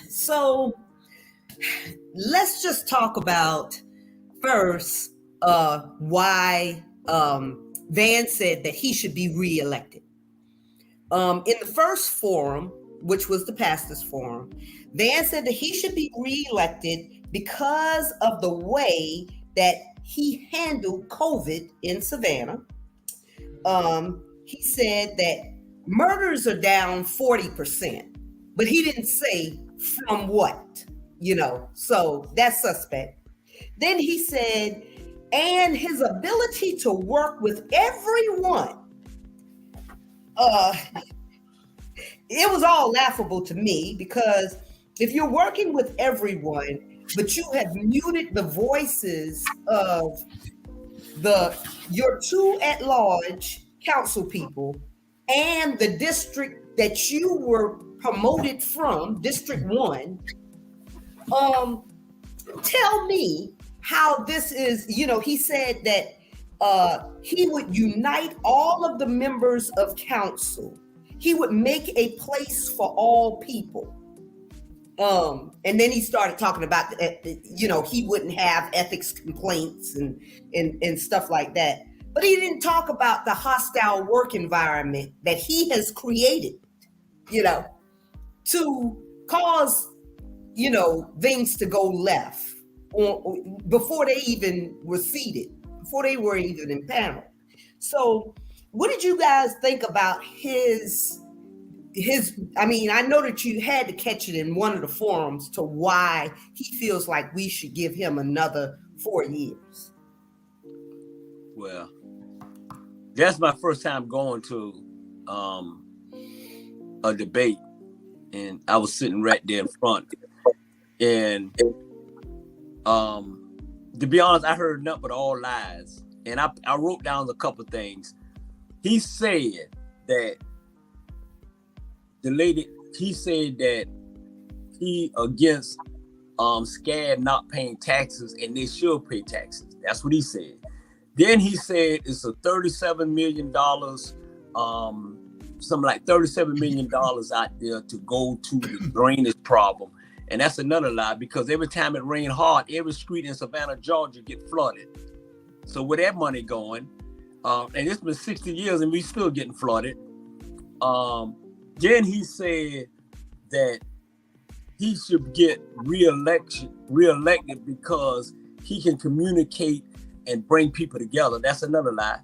So let's just talk about first why Van said that he should be reelected. In the first forum, which was the pastors forum, Van said that he should be reelected because of the way that he handled COVID in Savannah. He said that murders are down 40%, but he didn't say from what, so that's suspect. Then he said, and his ability to work with everyone. It was all laughable to me because if you're working with everyone, but you have muted the voices of your two at-large council people and the district that you were promoted from, District 1, tell me how this is, he said that he would unite all of the members of council. He would make a place for all people. And then he started talking about, he wouldn't have ethics complaints and stuff like that. But he didn't talk about the hostile work environment that he has created, to cause, things to go left or before they even were seated, before they were even in panel. So what did you guys think about his, I know that you had to catch it in one of the forums to why he feels like we should give him another 4 years. Well, that's my first time going to a debate, and I was sitting right there in front. And to be honest, I heard nothing but all lies. And I wrote down a couple of things. He said that he against SCAD not paying taxes and they should pay taxes. That's what he said. Then he said it's a $37 million, something like $37 million out there to go to the drainage problem. And that's another lie because every time it rained hard, every street in Savannah, Georgia get flooded. So where that money going? And it's been 60 years and we still getting flooded. Then he said that he should get reelected because he can communicate and bring people together. That's another lie.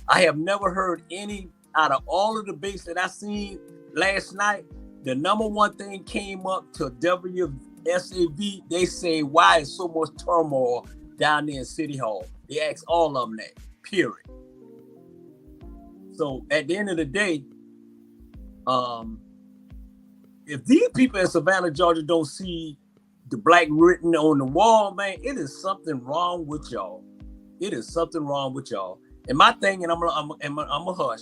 I have never heard any out of all of the debates that I seen last night. The number one thing came up to WSAV. They say, why is so much turmoil down there in City Hall. They asked all of them that, period. So at the end of the day, if these people in Savannah, Georgia don't see the black written on the wall, man, it is something wrong with y'all. It is something wrong with y'all. And my thing, and I'm a hush.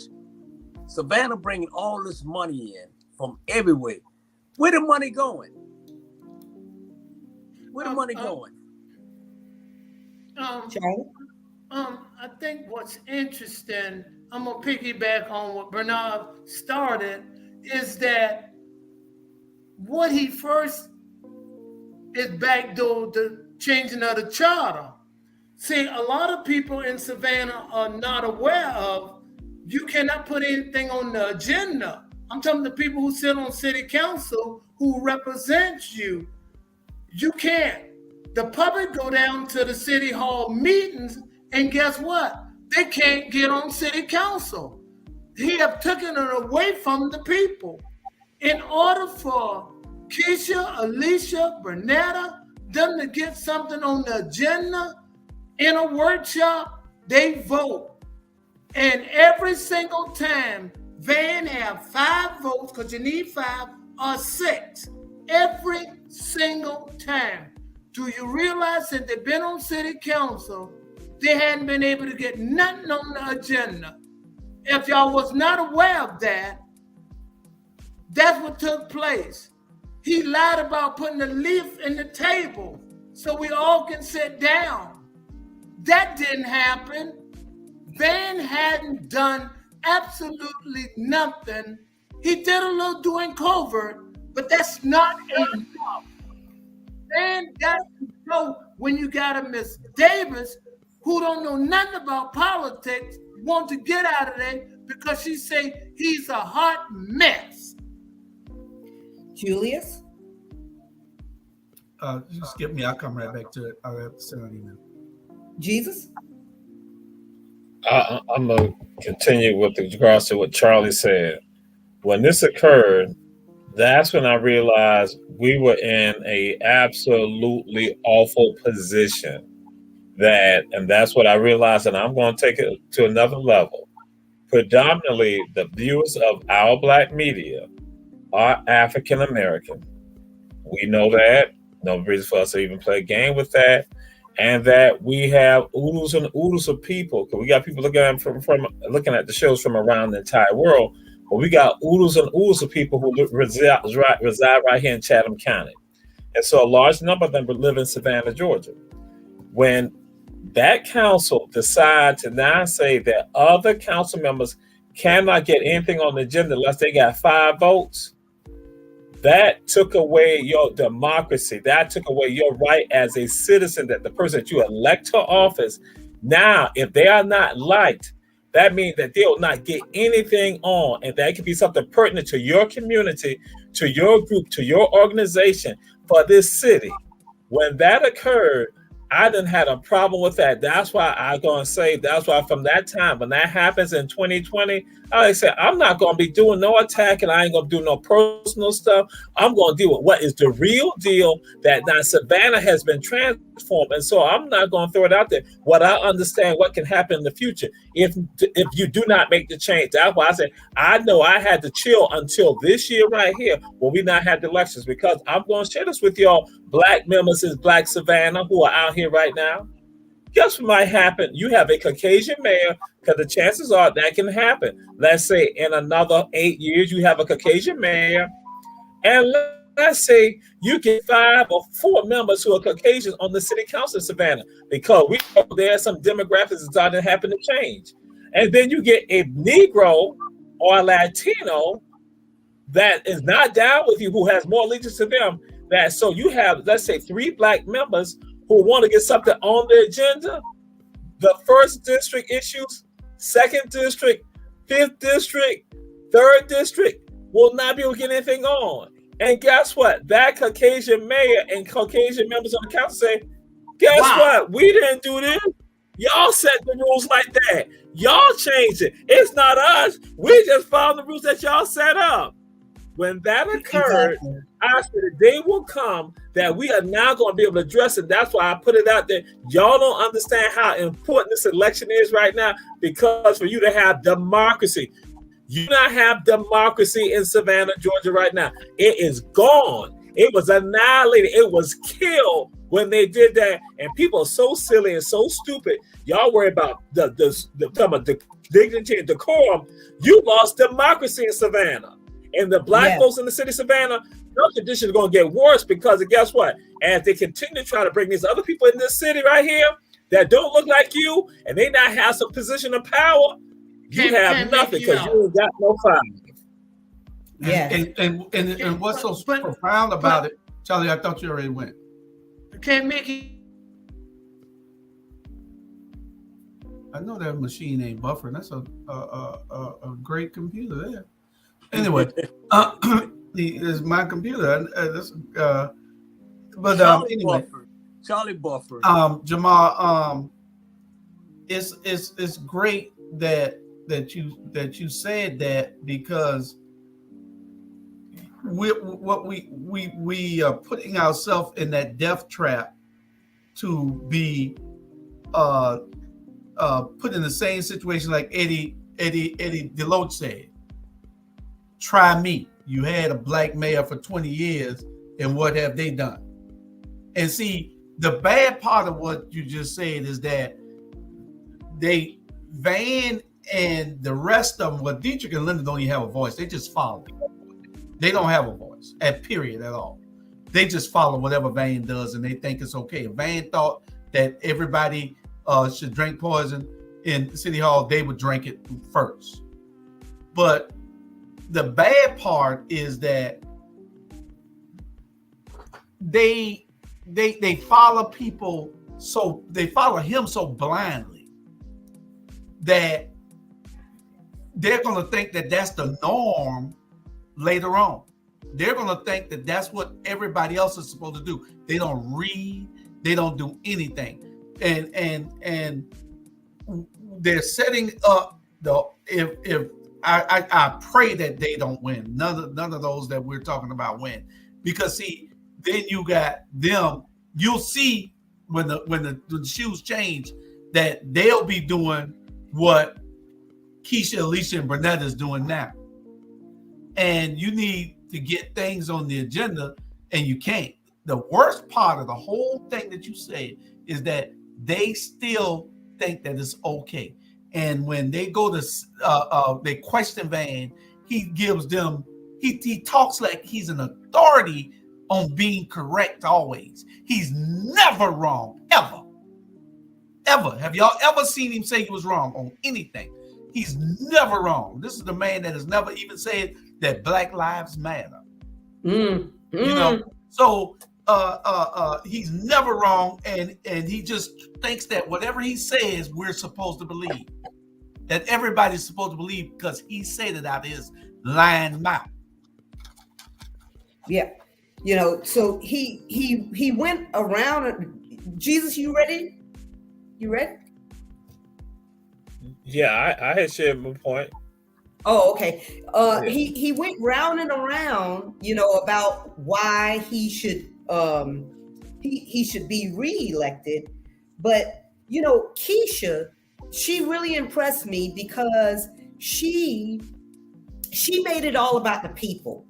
Savannah bringing all this money in from everywhere. Where the money going? Where the money going? Charlie? I think what's interesting, I'm gonna piggyback on what Bernard started, is that what he first is backdoor the changing of the charter. See, a lot of people in Savannah are not aware of you cannot put anything on the agenda. I'm talking to people who sit on city council who represent you. You can't. The public go down to the city hall meetings, and guess what? They can't get on city council. He have taken it away from the people. In order for Keisha, Alicia, Bernetta, them to get something on the agenda in a workshop, they vote. And every single time, Van have 5 votes, because you need 5 or 6. Every single time. Do you realize that they've been on city council, they hadn't been able to get nothing on the agenda? If y'all was not aware of that, that's what took place. He lied about putting a leaf in the table so we all can sit down. That didn't happen. Van hadn't done absolutely nothing. He did a little doing covert, but that's not enough. Van got to go when you got a Miss Davis who don't know nothing about politics, want to get out of there because she say he's a hot mess. Julius? Just skip me. I'll come right back to it. I'll have to send an email. Jesus? I'm going to continue with regards to what Charlie said. When this occurred, that's when I realized we were in a absolutely awful position. And that's what I realized, and I'm going to take it to another level. Predominantly, the viewers of our black media are African American. We know that. No reason for us to even play a game with that. And that we have oodles and oodles of people, because we got people looking at looking at the shows from around the entire world. But we got oodles and oodles of people who reside right here in Chatham County. And so a large number of them live in Savannah, Georgia. When that council decided to now say that other council members cannot get anything on the agenda unless they got 5 votes, that took away your democracy. That took away your right as a citizen, that the person that you elect to office. Now, if they are not liked, that means that they will not get anything on, and that could be something pertinent to your community, to your group, to your organization, for this city. When that occurred, I didn't have a problem with that. That's why I'm going to say, that's why from that time, when that happens in 2020, I said, I'm not going to be doing no attacking. I ain't going to do no personal stuff. I'm going to deal with what is the real deal, that now Savannah has been transformed. And so I'm not going to throw it out there. What I understand, what can happen in the future if you do not make the change. That's why I said, I know I had to chill until this year right here when we not had the elections, because I'm going to share this with y'all, black members in Black Savannah who are out here right now. Guess what might happen? You have a Caucasian mayor, because the chances are that can happen. Let's say in another 8 years, you have a Caucasian mayor, and let's say you get 5 or 4 members who are Caucasian on the city council of Savannah, because we know there are some demographics that starting to happen to change. And then you get a Negro or a Latino that is not down with you, who has more allegiance to them. That so you have, let's say, 3 black members who want to get something on the agenda. The 1st district issues, 2nd district, 5th district, 3rd district will not be able to get anything on. And guess what? That Caucasian mayor and Caucasian members of the council say, guess what? We didn't do this. Y'all set the rules like that. Y'all changed it. It's not us. We just followed the rules that y'all set up. When that occurred, Exactly. I said the day will come that we are now going to be able to address it. That's why I put it out there. Y'all don't understand how important this election is right now, because for you to have democracy, you do not have democracy in Savannah, Georgia right now. It is gone. It was annihilated. It was killed when they did that. And people are so silly and so stupid. Y'all worry about the dignity and decorum. You lost democracy in Savannah. And the black folks in the city of Savannah, those conditions are going to get worse, because guess what? As they continue to try to bring these other people in this city right here that don't look like you, and they not have some position of power, you have nothing, because you ain't got no fire. And what's so profound about it, Charlie? I thought you already went. Can't make it. I know that machine ain't buffering. That's a great computer there. Anyway, it's my computer. Anyway, Charlie Buffer. Jamal, it's great that you said that, because we are putting ourselves in that death trap to be put in the same situation like Eddie Deloach said. Try me. You had a black mayor for 20 years, and what have they done? And see, the bad part of what you just said is that Van and the rest of them, well, Dietrich and Linda don't even have a voice. They just follow. They don't have a voice, period, at all. They just follow whatever Van does, and they think it's okay. If Van thought that everybody should drink poison in City Hall, they would drink it first. But the bad part is that they follow people, so they follow him so blindly that they're going to think that that's the norm later on. They're going to think that that's what everybody else is supposed to do. They don't read, they don't do anything, and they're setting up if I pray that they don't win. None of those that we're talking about win, because see, then you got them. You'll see when the shoes change that they'll be doing what Keisha, Alicia, and Burnett is doing now. And you need to get things on the agenda, and you can't. The worst part of the whole thing that you said is that they still think that it's okay. And when they go to they question Van, he gives them, he talks like he's an authority on being correct always. He's never wrong, ever. Have y'all ever seen him say he was wrong on anything? He's never wrong. This is the man that has never even said that Black Lives Matter. You know, so he's never wrong, and he just thinks that whatever he says, we're supposed to believe. That everybody's supposed to believe because he said it out of his lying mouth. Yeah, you know, so he went around. Jesus, you ready? You ready? Yeah, I had shared my point. Oh, okay. He went round and around, you know, about why he should he should be reelected. But you know, Keisha, she really impressed me because she made it all about the people,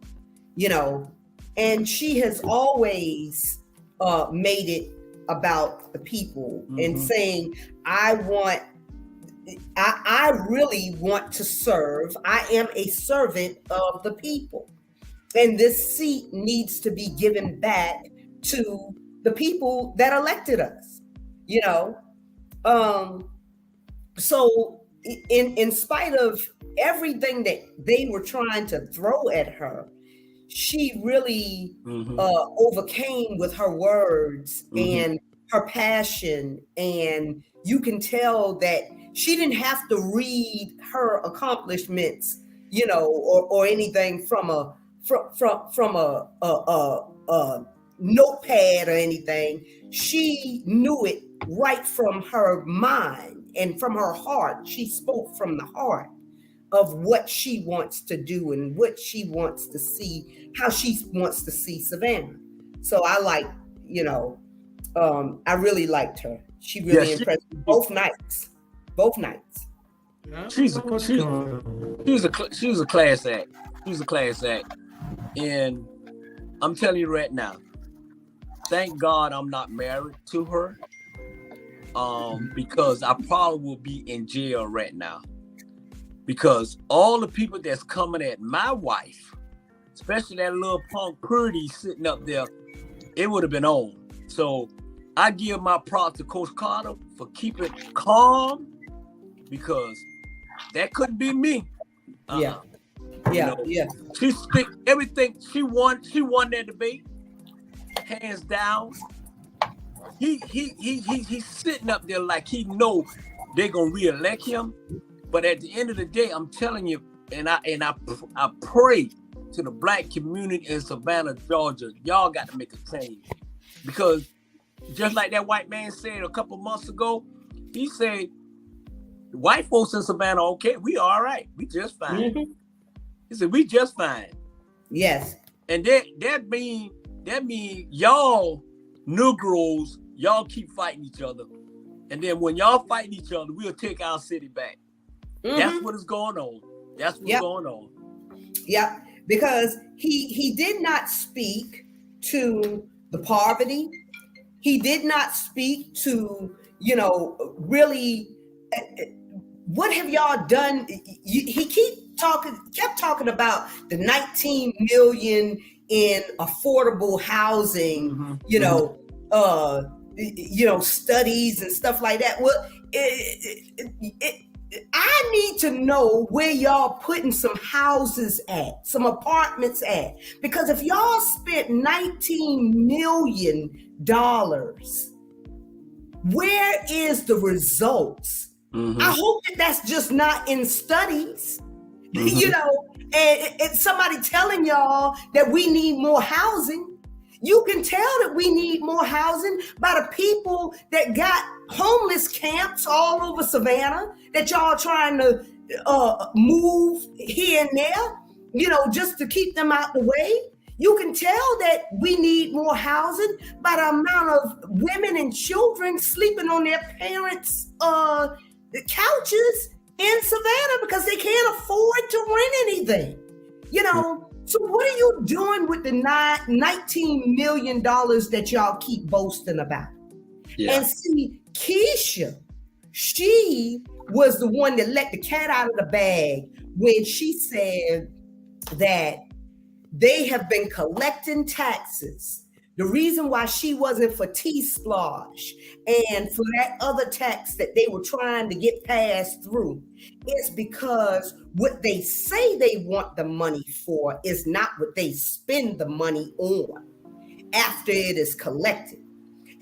you know, and she has always made it about the people and saying, I really want to serve. I am a servant of the people. And this seat needs to be given back to the people that elected us, you know? So in spite of everything that they were trying to throw at her, she really overcame with her words and her passion. And you can tell that she didn't have to read her accomplishments, you know, or anything from a notepad or anything. She knew it right from her mind and from her heart. She spoke from the heart. of what she wants to do and what she wants to see, how she wants to see Savannah. So I like, I really liked her. She really impressed me both nights. She was a class act. She was a class act. And I'm telling you right now, thank God I'm not married to her. Because I probably will be in jail right now. Because all the people that's coming at my wife, especially that little punk Purdy sitting up there, it would have been on. So I give my props to Coach Carter for keeping calm, because that couldn't be me. Yeah. She stick everything. She won that debate, hands down. He's sitting up there like he know they're gonna reelect him. But at the end of the day, I'm telling you, and I pray to the black community in Savannah, Georgia, y'all got to make a change. Because just like that white man said a couple months ago, he said, the white folks in Savannah, okay, we all right. We just fine. Mm-hmm. He said, we just fine. Yes. And that mean y'all Negroes, y'all keep fighting each other. And then when y'all fighting each other, we'll take our city back. Mm-hmm. That's what is going on. That's what's going on. Yep. Because he did not speak to the poverty. He did not speak to, really, what have y'all done? He kept talking about the 19 million in affordable housing, studies and stuff like that. Well, I need to know where y'all putting some houses at, some apartments at, because if y'all spent $19 million, where is the results? Mm-hmm. I hope that's just not in studies, and somebody telling y'all that we need more housing. You can tell that we need more housing by the people that got homeless camps all over Savannah that y'all trying to move here and there, just to keep them out the way. You can tell that we need more housing by the amount of women and children sleeping on their parents' couches in Savannah because they can't afford to rent anything. So what are you doing with the $19 million that y'all keep boasting about? Yeah. And see, Keisha, she was the one that let the cat out of the bag when she said that they have been collecting taxes. The reason why she wasn't for T-Splosh and for that other tax that they were trying to get passed through is because what they say they want the money for is not what they spend the money on after it is collected.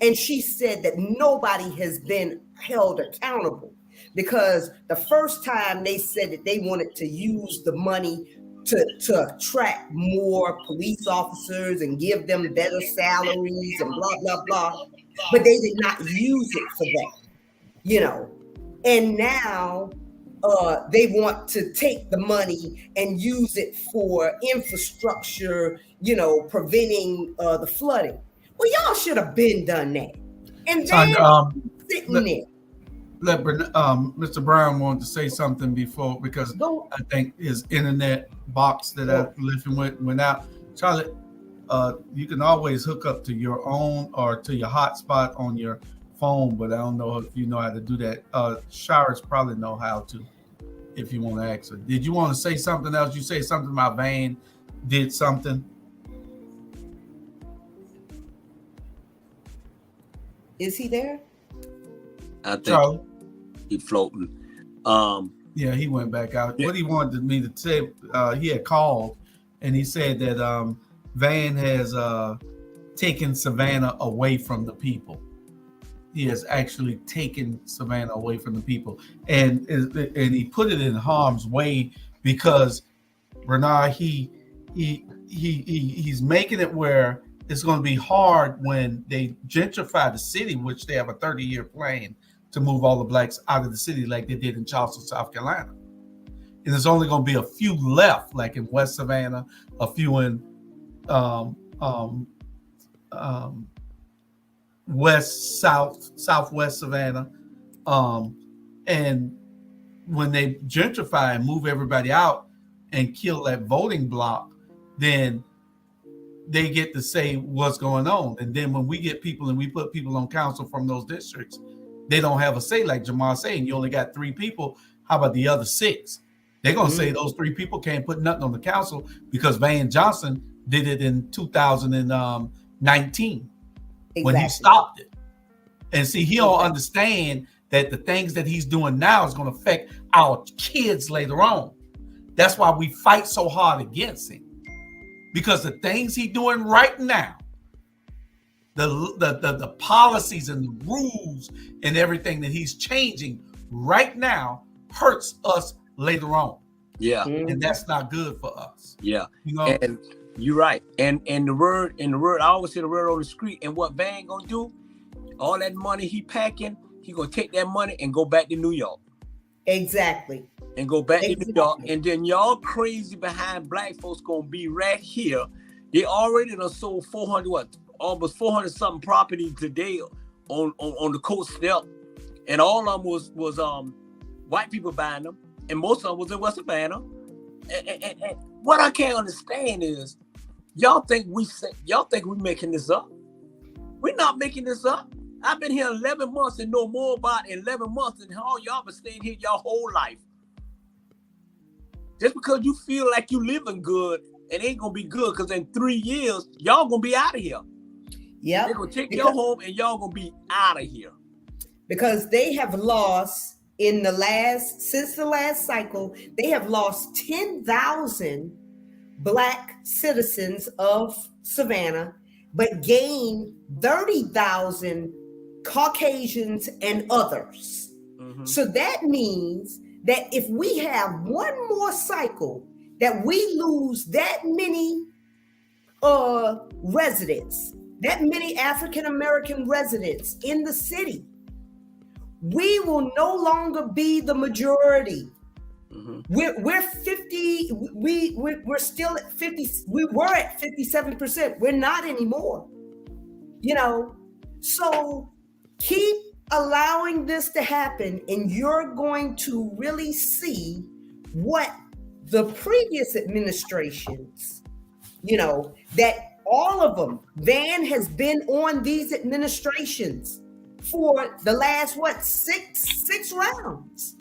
And she said that nobody has been held accountable because the first time they said that they wanted to use the money to attract more police officers and give them better salaries and blah, blah, blah. But they did not use it for that, And now they want to take the money and use it for infrastructure, preventing the flooding. Well, y'all should have been done that. And then sitting there. Mr. Brown wanted to say something before because I think his internet box that I left him with went out. Charlotte, you can always hook up to your own or to your hotspot on your phone, but I don't know if you know how to do that. Shires probably know how to, if you want to ask her. Did you want to say something else? You say something about Van did something. Is he there? I think he's floating. Yeah, he went back out. Yeah. What he wanted me to say, he had called and he said that Van has taken Savannah away from the people. He has actually taken Savannah away from the people, and he put it in harm's way because Bernard he's making it where it's going to be hard when they gentrify the city, which they have a 30-year plan to move all the blacks out of the city like they did in Charleston, South Carolina. and there's only going to be a few left, like in West Savannah, a few in southwest Savannah, and when they gentrify and move everybody out and kill that voting block, then they get to say what's going on. And then when we get people and we put people on council from those districts, they don't have a say. Like Jamal saying, you only got 3 people. How about the other 6? They're going to say those 3 people can't put nothing on the council because Van Johnson did it in 2019 when he stopped it. And see, he don't understand that the things that he's doing now is going to affect our kids later on. That's why we fight so hard against him. Because the things he's doing right now, the policies and the rules and everything that he's changing right now hurts us later on. Yeah. And that's not good for us. Yeah. You know? And you're right. And the word, I always say the word on the street, and what Van gonna do, all that money he packing, he gonna take that money and go back to New York. Exactly. And go back to New York. And then y'all crazy behind black folks gonna be right here. They already done sold almost 400 something property today on the coast step. And all of them was white people buying them. And most of them was in West Savannah. And what I can't understand is y'all think we making this up. We're not making this up. I've been here 11 months and know more about 11 months than all y'all been staying here your whole life. Just because you feel like you living good, it ain't gonna be good, because in 3 years, y'all gonna be out of here. Yeah. They're gonna take your home and y'all gonna be out of here. Because they have lost since the last cycle, they have lost 10,000 Black citizens of Savannah, but gained 30,000 Caucasians and others. Mm-hmm. So that means that if we have one more cycle, that we lose that many residents, that many African-American residents in the city, we will no longer be the majority. Mm-hmm. We're 50, we're still at 50, we were at 57%. We're not anymore. You know, so keep allowing this to happen, and you're going to really see what the previous administrations, you know, that all of them, Van has been on these administrations for the last, six rounds.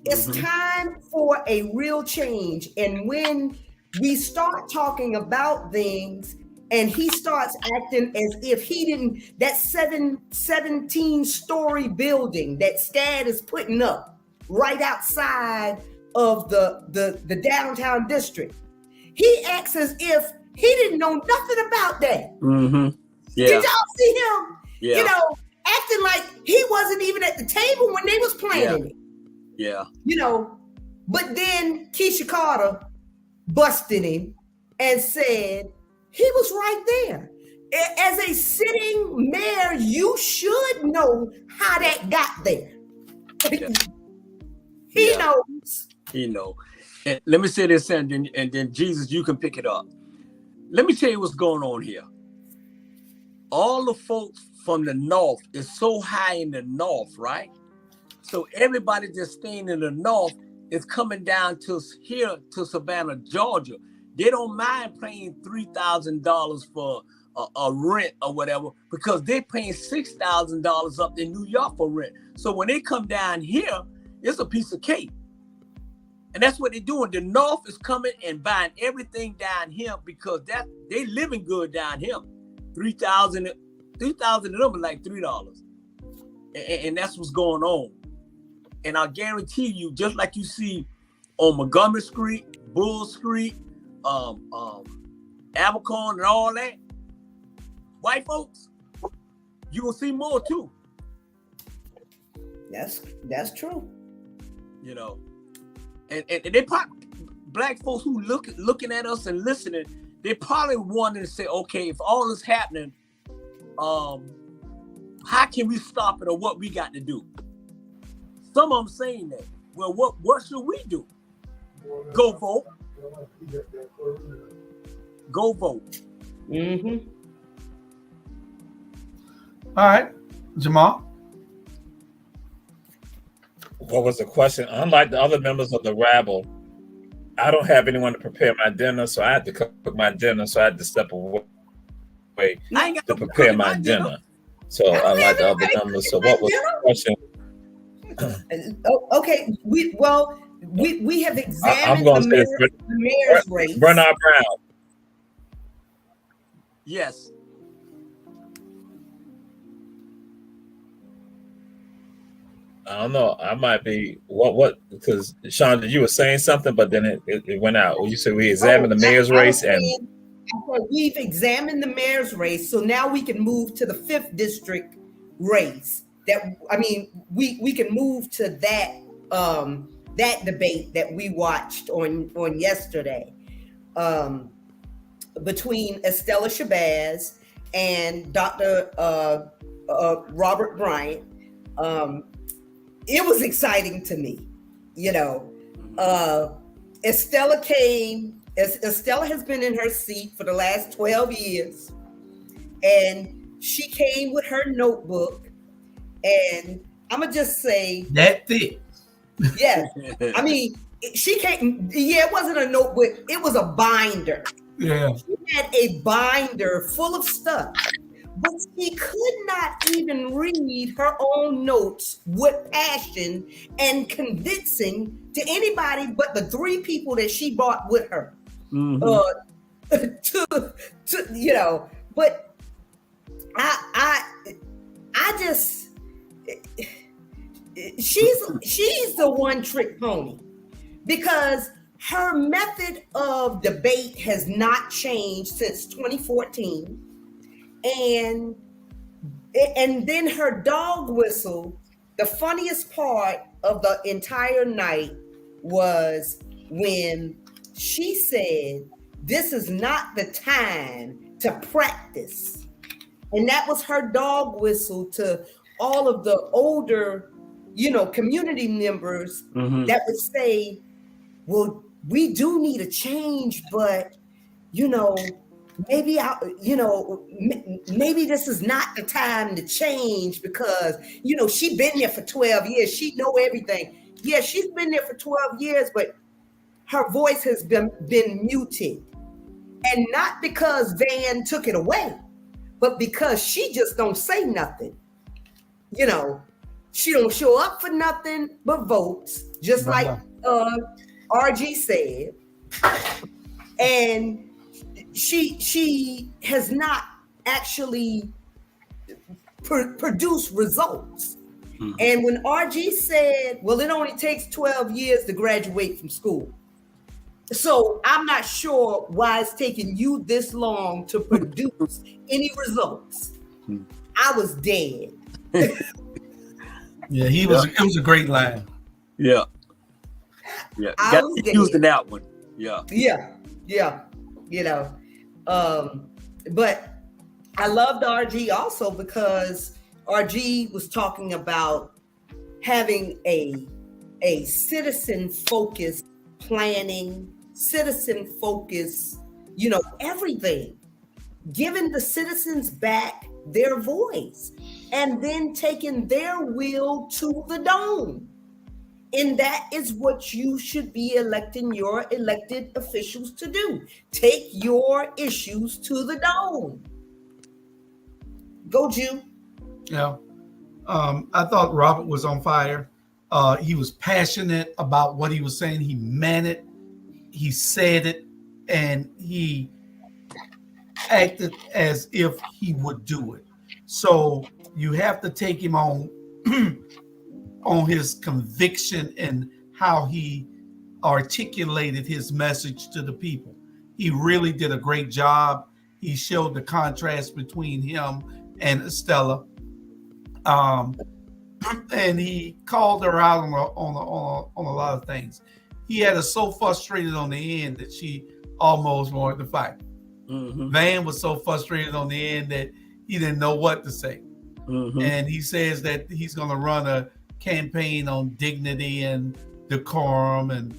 It's time for a real change. And when we start talking about things and he starts acting as if he didn't, that 17-story building that SCAD is putting up right outside of the downtown district, he acts as if he didn't know nothing about that. Mm-hmm. Yeah. Did y'all see him? Yeah. You know, acting like he wasn't even at the table when they was planning it. Yeah. You know, but then Keisha Carter busted him and said he was right there. As a sitting mayor, you should know how that got there. Yeah. He knows. He knows. And let me say this, and then Jesus, you can pick it up. Let me tell you what's going on here. All the folks from the north is so high in the north, right? So everybody that's staying in the north is coming down to here to Savannah, Georgia. They don't mind paying $3,000 for a rent or whatever, because they're paying $6,000 up in New York for rent. So when they come down here, it's a piece of cake. And that's what they're doing. The north is coming and buying everything down here because they living good down here. $3,000 of them are like $3. And that's what's going on. And I guarantee you, just like you see on Montgomery Street, Bull Street, Abercorn and all that, white folks, you will see more too. That's true. You know, and they probably, black folks who looking at us and listening, they probably wanted to say, okay, if all is happening, how can we stop it, or what we got to do? Some of them saying that. well, what should we do? Go vote. Go vote. Mm-hmm. All right, Jamal. What was the question? Unlike the other members of the Rabble, I don't have anyone to prepare my dinner, so I had to cook my dinner. So I had to step away I ain't got to no prepare cooking my dinner. dinner. So unlike the other members, so what was the question? Okay, we have I'm examined going to say the mayor's race. Bernard Brown. Yes. I don't know. I might be what because Sean, you were saying something, but then it went out. You said we examined the mayor's race, and we've examined the mayor's race, so now we can move to the 5th district race. We can move to that debate that we watched on yesterday between Estella Shabazz and Dr. Robert Bryant. It was exciting to me, Estella has been in her seat for the last 12 years, and she came with her notebook, and I'm gonna just say That thick. yeah. I mean, she came. Yeah, it wasn't a notebook; it was a binder. Yeah. She had a binder full of stuff. But she could not even read her own notes with passion and convincing to anybody but the 3 people that she brought with her. Mm-hmm. But I just she's the one trick pony, because her method of debate has not changed since 2014. And then her dog whistle, the funniest part of the entire night was when she said, "This is not the time to practice." And that was her dog whistle to all of the older, community members that would say, "Well, we do need a change, but, maybe maybe this is not the time to change because, she's been there for 12 years. She know everything." Yeah, she's been there for 12 years, but her voice has been muted. And not because Van took it away, but because she just don't say nothing. She don't show up for nothing but votes, just like RG said. And she has not actually produced results. Mm-hmm. And when RG said, well, it only takes 12 years to graduate from school. So I'm not sure why it's taking you this long to produce any results. I was dead. Yeah, it was a great line. Yeah. Yeah. Got used in that one. Yeah. Yeah. But I loved RG also because RG was talking about having a citizen-focused planning, citizen-focused, everything, giving the citizens back their voice and then taking their will to the dome. And that is what you should be electing your elected officials to do. Take your issues to the dome. Go, Jew. Yeah. I thought Robert was on fire. He was passionate about what he was saying. He meant it. He said it. And he acted as if he would do it. So you have to take him on his conviction and how he articulated his message to the people. He really did a great job. He showed the contrast between him and Estella. And he called her out on a lot of things. He had her so frustrated on the end that she almost wanted to fight. Mm-hmm. Van was so frustrated on the end that he didn't know what to say. Mm-hmm. And he says that he's going to run a campaign on dignity and decorum and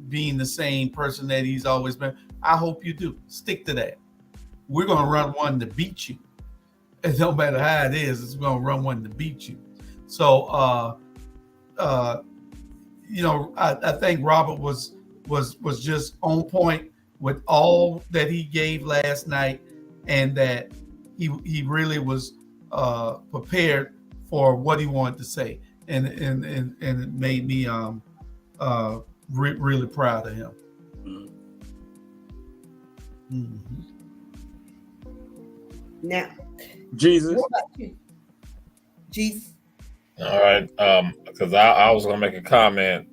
being the same person that he's always been. I hope you do. Stick to that. We're going to run one to beat you. It no matter how it is, it's going to run one to beat you. So, I think Robert was just on point with all that he gave last night, and that he really was prepared for what he wanted to say, and it made me really proud of him. Mm-hmm. Now, Jesus. what about you? Jesus. All right, because I was gonna make a comment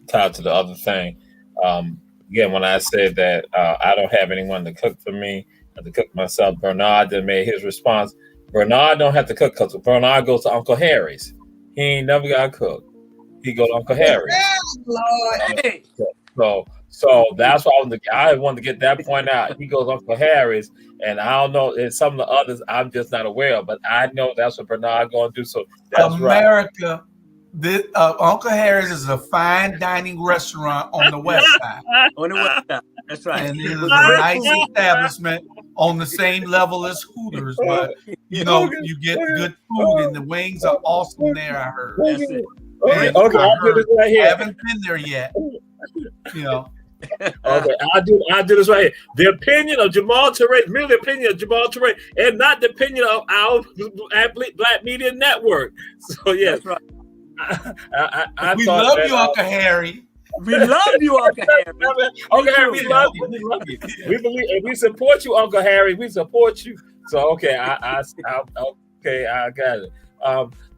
tied to the other thing. Again, when I said that I don't have anyone to cook for me, I have to cook myself. Bernard then made his response. Bernard don't have to cook because Bernard goes to Uncle Harry's. He ain't never got to cook. He go to Uncle Harry's. Lord. Hey. So that's why I wanted to get that point out. He goes to Uncle Harry's, and I don't know, and some of the others I'm just not aware of, but I know that's what Bernard going to do. So that's America. Right. Uncle Harry's is a fine dining restaurant on the west side. On the west side. That's right. And it is a nice establishment on the same level as Hooters, but you get good food, and the wings are awesome there, I heard. That's it. Okay, I'll do this right here. I haven't been there yet. Okay, I'll do this right here. The opinion of Jamal Touré, merely the opinion of Jamal Touré, and not the opinion of our Black Media Network. So yes, right. We love you, Uncle Harry. We love you, Uncle Harry. Uncle Harry, we love you. We believe, and we support you, Uncle Harry. We support you. So okay, I got it.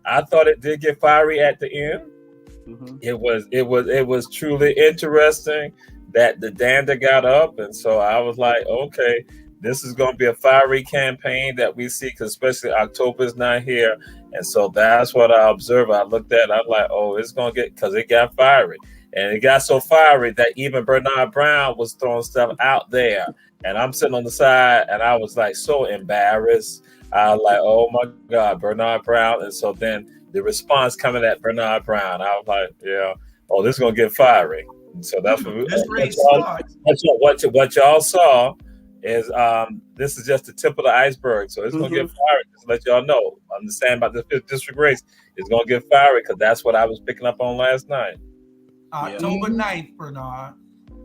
I thought it did get fiery at the end. Mm-hmm. It was truly interesting that the dander got up, and so I was like, okay, this is going to be a fiery campaign that we see, because especially October's not here, and so that's what I observed. I looked at it, I'm like, oh, it's going to get, because it got fiery, and it got so fiery that even Bernard Brown was throwing stuff out there, and I'm sitting on the side, and I was like so embarrassed. I was like, oh my God, Bernard Brown, and so then the response coming at Bernard Brown, I was like, yeah, oh, this is going to get fiery. And so that's what y'all saw is this is just the tip of the iceberg. So it's going to get fiery. Just to let y'all know. Understand about the 5th District race. It's going to get fiery because that's what I was picking up on last night. October 9th, Bernard,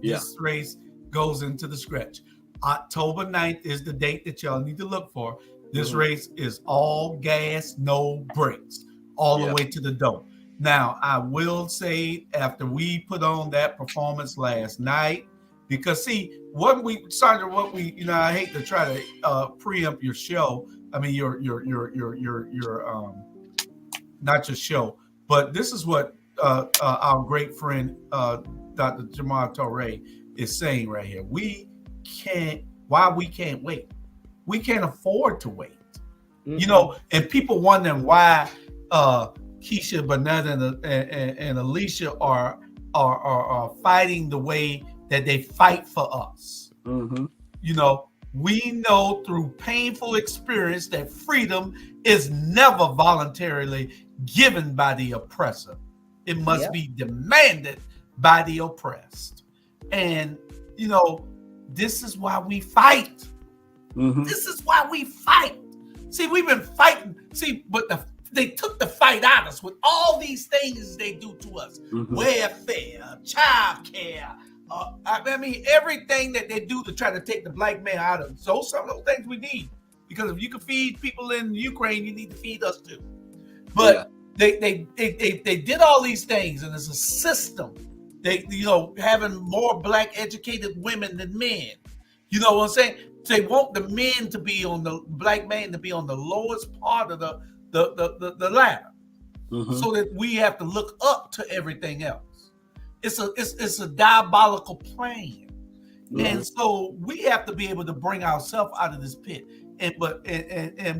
this race goes into the stretch. October 9th is the date that y'all need to look for. This race is all gas, no brakes, all the way to the door. Now, I will say, after we put on that performance last night, because see, I hate to try to preempt your show. I mean, your not your show, but this is what our great friend Dr. Jamal Touré is saying right here. We can't wait. We can't afford to wait. And people wondering why Keisha, Burnett, and Alicia are fighting the way that they fight for us. Mm-hmm. We know through painful experience that freedom is never voluntarily given by the oppressor. It must be demanded by the oppressed. And, this is why we fight. Mm-hmm. This is why we fight. See, we've been fighting. See, but they took the fight out of us with all these things they do to us. Mm-hmm. Welfare, child care. Everything that they do to try to take the black man out of us. So some of those things we need. Because if you can feed people in Ukraine, you need to feed us too. But they did all these things, and it's a system. They, having more black educated women than men. You know what I'm saying? They want the men to be on the black man to be on the lowest part of the ladder, so that we have to look up to everything else. It's a diabolical plan, and so we have to be able to bring ourselves out of this pit. And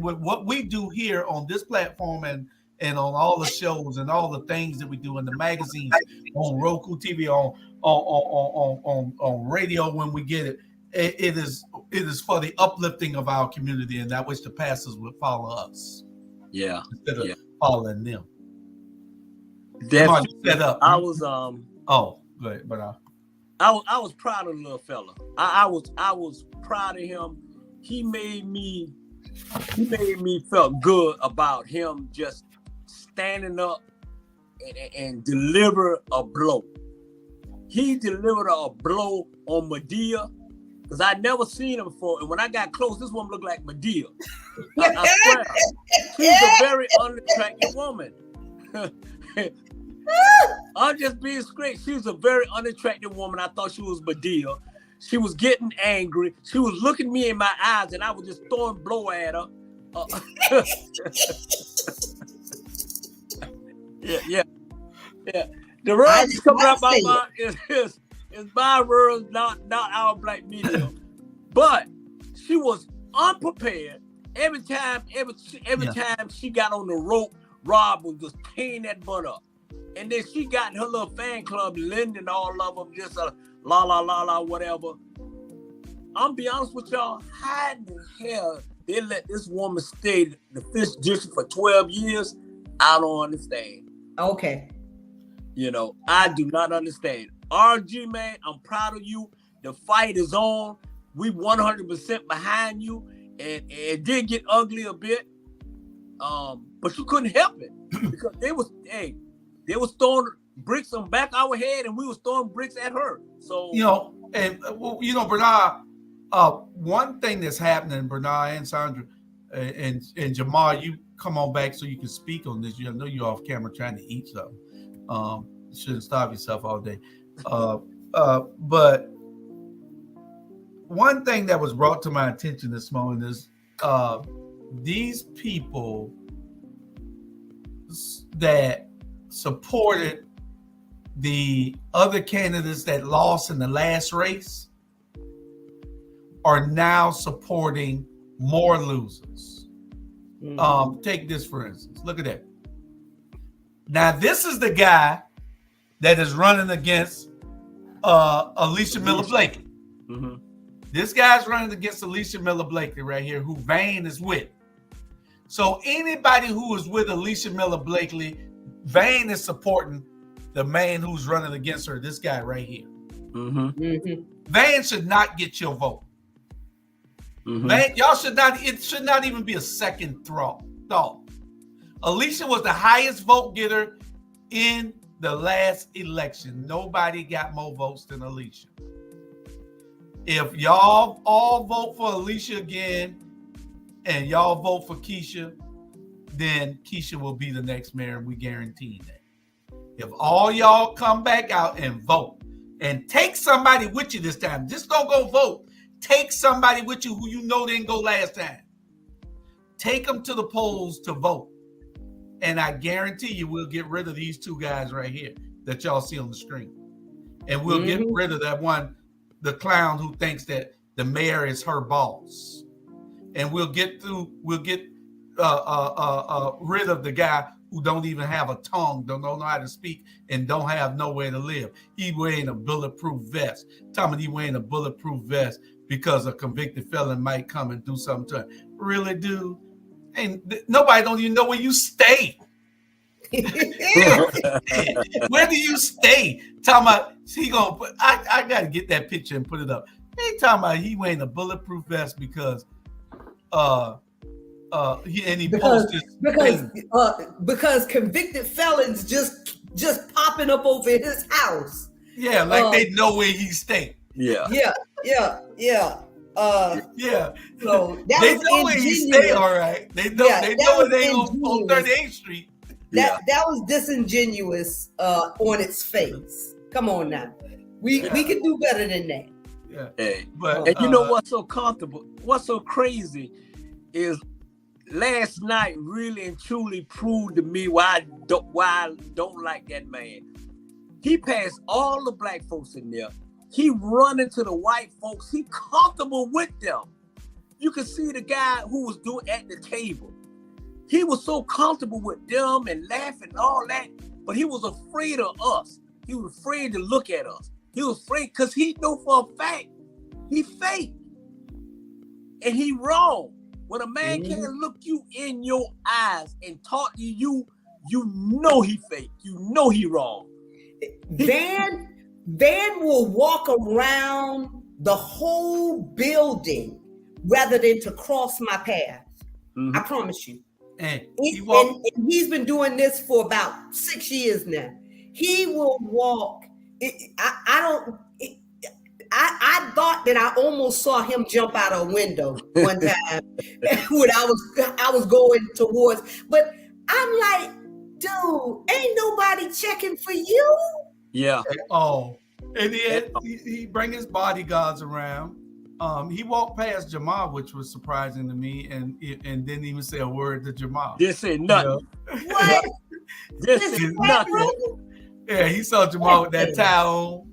with what we do here on this platform and on all the shows and all the things that we do in the magazines, on Roku TV, on radio when we get it. It is for the uplifting of our community, and that which the pastors would follow us. Instead of following them. Jamal, you set up. I was Oh, good, but I was proud of the little fella. I was proud of him. He made me felt good about him just standing up and deliver a blow. He delivered a blow on Medea because I never seen him before. And when I got close, this woman looked like Medea. I swear, she's a very unattractive woman. I'm just being straight. She was a very unattractive woman. I thought she was Medea. She was getting angry. She was looking me in my eyes, and I was just throwing blow at her. Yeah. The words coming out my mouth is my words, not our black media. But she was unprepared. Every time she got on the rope, Rob was just tearing that butt up. And then she got her little fan club, lending all of them just a la la la la whatever. I'm be honest with y'all, how in the hell they let this woman stay the 5th district for 12 years? I don't understand. Okay. You know, I do not understand. RG, man, I'm proud of you. The fight is on. We 100% behind you. And it did get ugly a bit. But you couldn't help it. Because they was throwing bricks on back our head and we was throwing bricks at her. So Bernard, one thing that's happening, Bernard and Sandra and Jamal, you come on back so you can speak on this. I know you're off camera trying to eat something. You shouldn't starve yourself all day. But one thing that was brought to my attention this morning is these people that supported the other candidates that lost in the last race are now supporting more losers. Take this for instance. Look at that. Now this is the guy that is running against Alicia Miller Blakely. Mm-hmm. This guy's running against Alicia Miller Blakely right here, who Vane is with. So anybody who is with Alicia Miller Blakely, Vane is supporting the man who's running against her, this guy right here. Mm-hmm. Mm-hmm. Vane should not get your vote. Mm-hmm. Vane, it should not even be a second thought. Alicia was the highest vote getter in the last election. Nobody got more votes than Alicia. If y'all all vote for Alicia again and y'all vote for Keisha, then Keisha will be the next mayor, and we guarantee that. If all y'all come back out and vote and take somebody with you this time, just don't go vote. Take somebody with you who you know didn't go last time. Take them to the polls to vote. And I guarantee you we'll get rid of these two guys right here that y'all see on the screen. And we'll get rid of that one, the clown who thinks that the mayor is her boss. And we'll get rid of the guy who don't even have a tongue, don't know how to speak, and don't have nowhere to live. He wearing a bulletproof vest. Tommy, he wearing a bulletproof vest because a convicted felon might come and do something to him. Really, dude? And nobody don't even know where you stay. Where do you stay? Talking about he gonna put. I gotta get that picture and put it up. He talking about he wearing a bulletproof vest because because convicted felons just popping up over his house. Yeah, like they know where he stay. Yeah. So that they was know where he stay, all right. They know where they on 38th Street. That was disingenuous on its face. Come on now. We can do better than that. Yeah. Hey, but and you know what's so comfortable? What's so crazy is last night really and truly proved to me why I don't like that man. He passed all the black folks in there. He run into the white folks. He comfortable with them. You can see the guy who was doing at the table. He was so comfortable with them and laughing and all that, but he was afraid of us. He was afraid to look at us. He was afraid because he know for a fact he fake and he wrong. When a man can't look you in your eyes and talk to you you know he fake. You know he wrong. Van will walk around the whole building rather than to cross my path. Mhm. I promise you. And And he's been doing this for about 6 years now. He will walk. I thought that I almost saw him jump out a window one time when I was going towards. But I'm like, dude, ain't nobody checking for you. Yeah. And he bring his bodyguards around. He walked past Jamal, which was surprising to me, and didn't even say a word to Jamal. This ain't nothing. What? This is nothing. Yeah, he saw Jamal with that tie on.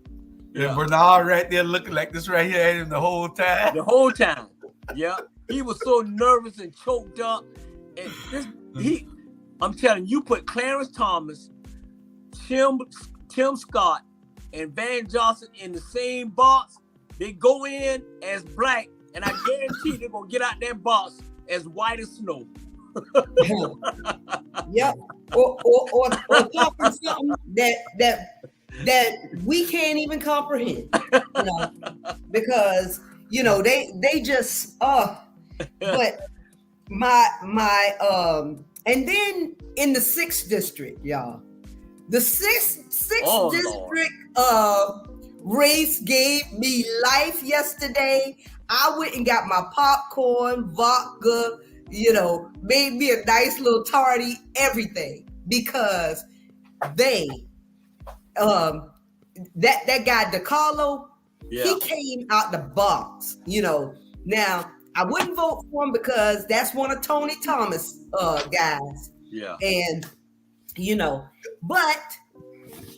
Yeah. And Bernard right there looking like this right here at him the whole time. The whole time. Yeah. He was so nervous and choked up. And I'm telling you, put Clarence Thomas, Tim Scott, and Van Johnson in the same box. They go in as black, and I guarantee they're gonna get out that box as white as snow. Yep. Or talking something that we can't even comprehend. Because they just but my and then in the 6th district, y'all. The 6th district race gave me life yesterday. I went and got my popcorn, vodka, made me a nice little tardy, everything, because they, that guy DeCarlo, he came out the box, Now, I wouldn't vote for him because that's one of Tony Thomas guys. Yeah. And, but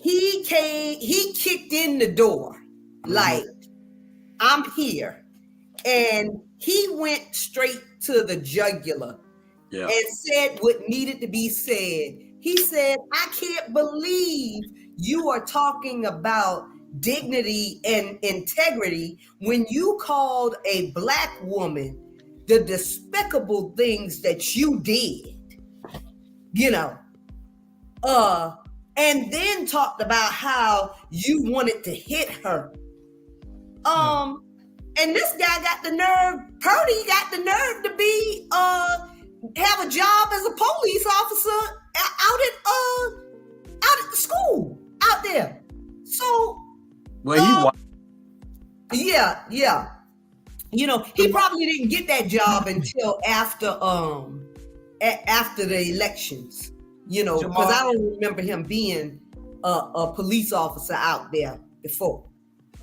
he kicked in the door like, I'm here. And he went straight to the jugular and said what needed to be said. He said, I can't believe you are talking about dignity and integrity when you called a black woman the despicable things that you did, and then talked about how you wanted to hit her. And this guy got the nerve, Purdy got the nerve to be, have a job as a police officer out at the school out there. So, well, yeah. He probably didn't get that job until after the elections, because I don't remember him being a police officer out there before.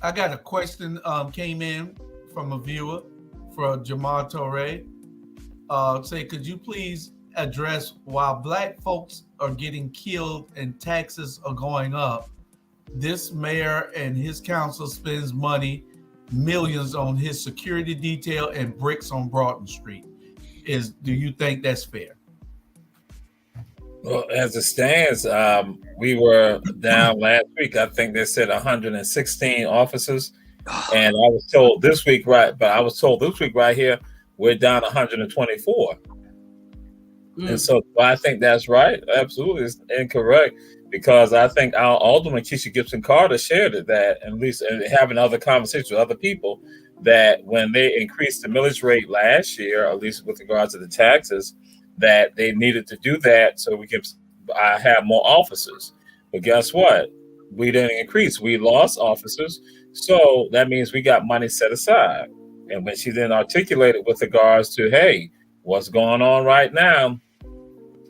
I got a question came in from a viewer for Jamal Torre. Could you please address why black folks are getting killed and taxes are going up? This mayor and his council spends millions on his security detail and bricks on Broughton Street. Do you think that's fair? Well, as it stands, we were down last week. I think they said 116 officers, and I was told this week right here we're down 124. And so I think that's right. Absolutely, it's incorrect, because I think our Alderman Keisha Gibson Carter shared it, that at least having other conversations with other people, that when they increased the millage rate last year, at least with regards to the taxes, that they needed to do that so we can have more officers. But guess what? We didn't increase. We lost officers. So that means we got money set aside. And when she then articulated with regards to, hey, what's going on right now,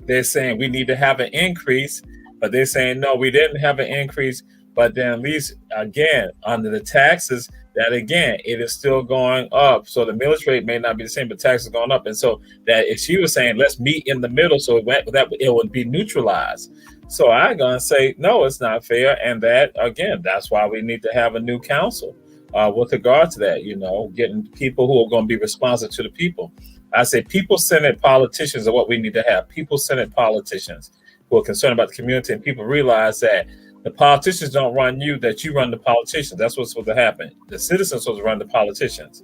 they're saying we need to have an increase, but they're saying, no, we didn't have an increase. But then at least, again, under the taxes, that again, it is still going up. So the millage rate may not be the same, but taxes are going up. And so that if she was saying, let's meet in the middle, so it would be neutralized. So I'm going to say, no, it's not fair. And that, again, that's why we need to have a new council with regard to that, getting people who are going to be responsive to the people. I say people-centered politicians are what we need to have. People-centered politicians who are concerned about the community, and people realize that the politicians don't run you, that you run the politicians. That's what's supposed to happen. The citizens are supposed to run the politicians.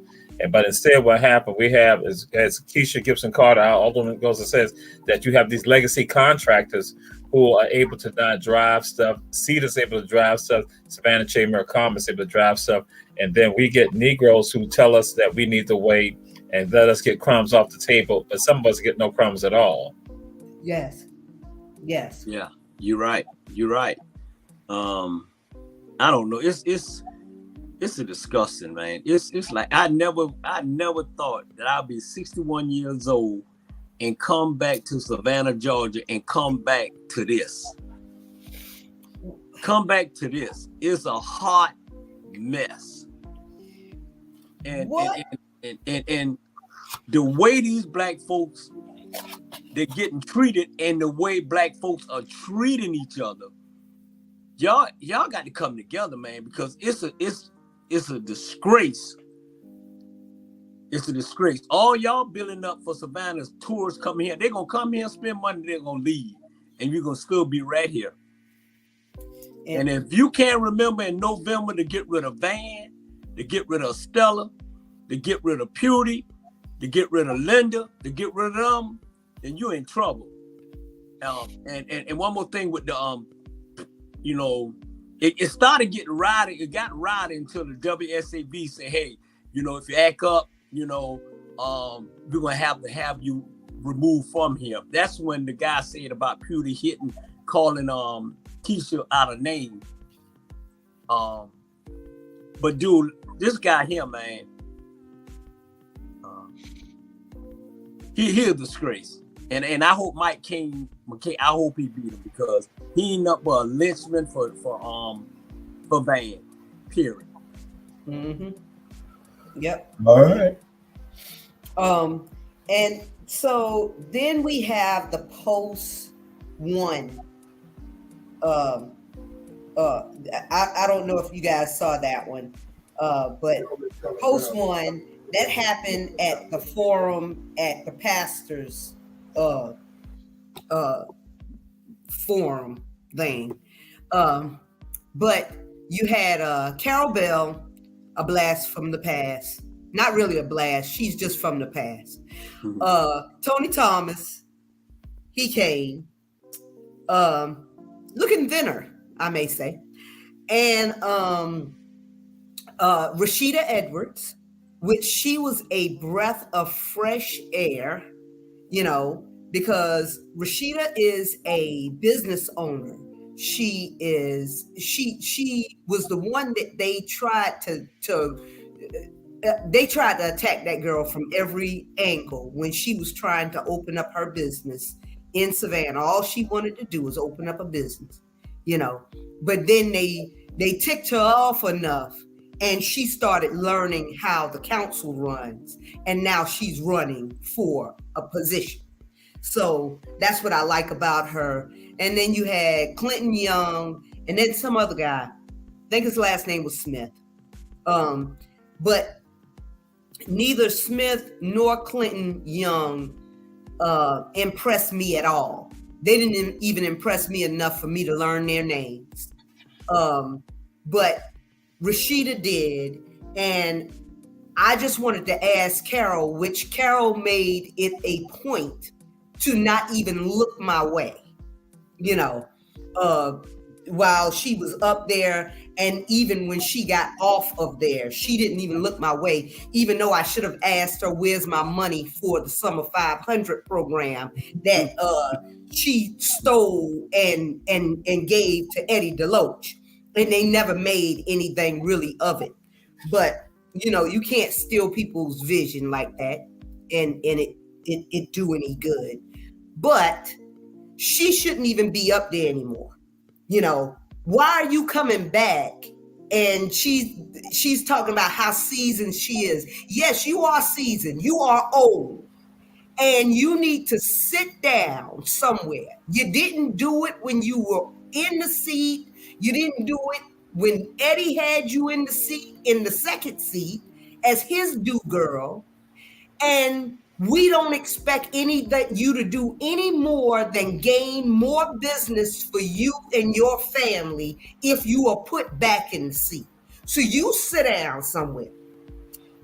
But instead what happened, we have, as Keisha Gibson Carter, our alderman, goes and says, that you have these legacy contractors who are able to not drive stuff. Cedars able to drive stuff. Savannah Chamber of Commerce able to drive stuff. And then we get Negroes who tell us that we need to wait and let us get crumbs off the table. But some of us get no crumbs at all. Yes. Yes. Yeah, you're right. You're right. I don't know. It's a disgusting, man. It's like I never thought that I'd be 61 years old and come back to Savannah, Georgia, and come back to this. Come back to this. It's a hot mess. And the way these black folks, they're getting treated, and the way black folks are treating each other, y'all got to come together, man, because it's a disgrace. It's a disgrace. All y'all building up for Savannah's tourists coming here. They're gonna come here and spend money, they're gonna leave. And you're gonna still be right here. And if you can't remember in November to get rid of Van, to get rid of Stella, to get rid of Pewdy, to get rid of Linda, to get rid of them, then you're in trouble. And one more thing with the it started getting rowdy. It got rowdy until the WSAV said, hey, if you act up, we're gonna have to have you removed from here. That's when the guy said about Pewdy calling Keisha out of name. But dude, this guy here, man, he a disgrace. And I hope Mike King, I hope he beat him, because he ain't up but a lynchman for Van, period. Mm-hmm. Yep. All right. And so then we have the post one. I don't know if you guys saw that one, but post one that happened at the forum at the pastors' forum thing. But you had Carol Bell, a blast from the past. Not really a blast, she's just from the past. Tony Thomas, he came. Looking thinner, I may say. And Rashida Edwards, which she was a breath of fresh air, because Rashida is a business owner. She was the one that they tried to attack that girl from every angle when she was trying to open up her business in Savannah. All she wanted to do was open up a business, but then they ticked her off enough, and she started learning how the council runs, and now she's running for a position. So that's what I like about her. And then you had Clinton Young, and then some other guy. I think his last name was Smith. But neither Smith nor Clinton Young impressed me at all. They didn't even impress me enough for me to learn their names. But Rashida did. And I just wanted to ask Carol, which Carol made it a point to not even look my way, while she was up there. And even when she got off of there, she didn't even look my way, even though I should have asked her, where's my money for the Summer 500 program that she stole and gave to Eddie DeLoach. And they never made anything really of it. But, you can't steal people's vision like that and it do any good. But she shouldn't even be up there anymore. Why are you coming back? And she's talking about how seasoned she is. Yes, you are seasoned. You are old. And you need to sit down somewhere. You didn't do it when you were in the seat. You didn't do it when Eddie had you in the seat, in the second seat, as his do girl. And we don't expect you to do any more than gain more business for you and your family if you are put back in the seat. So you sit down somewhere.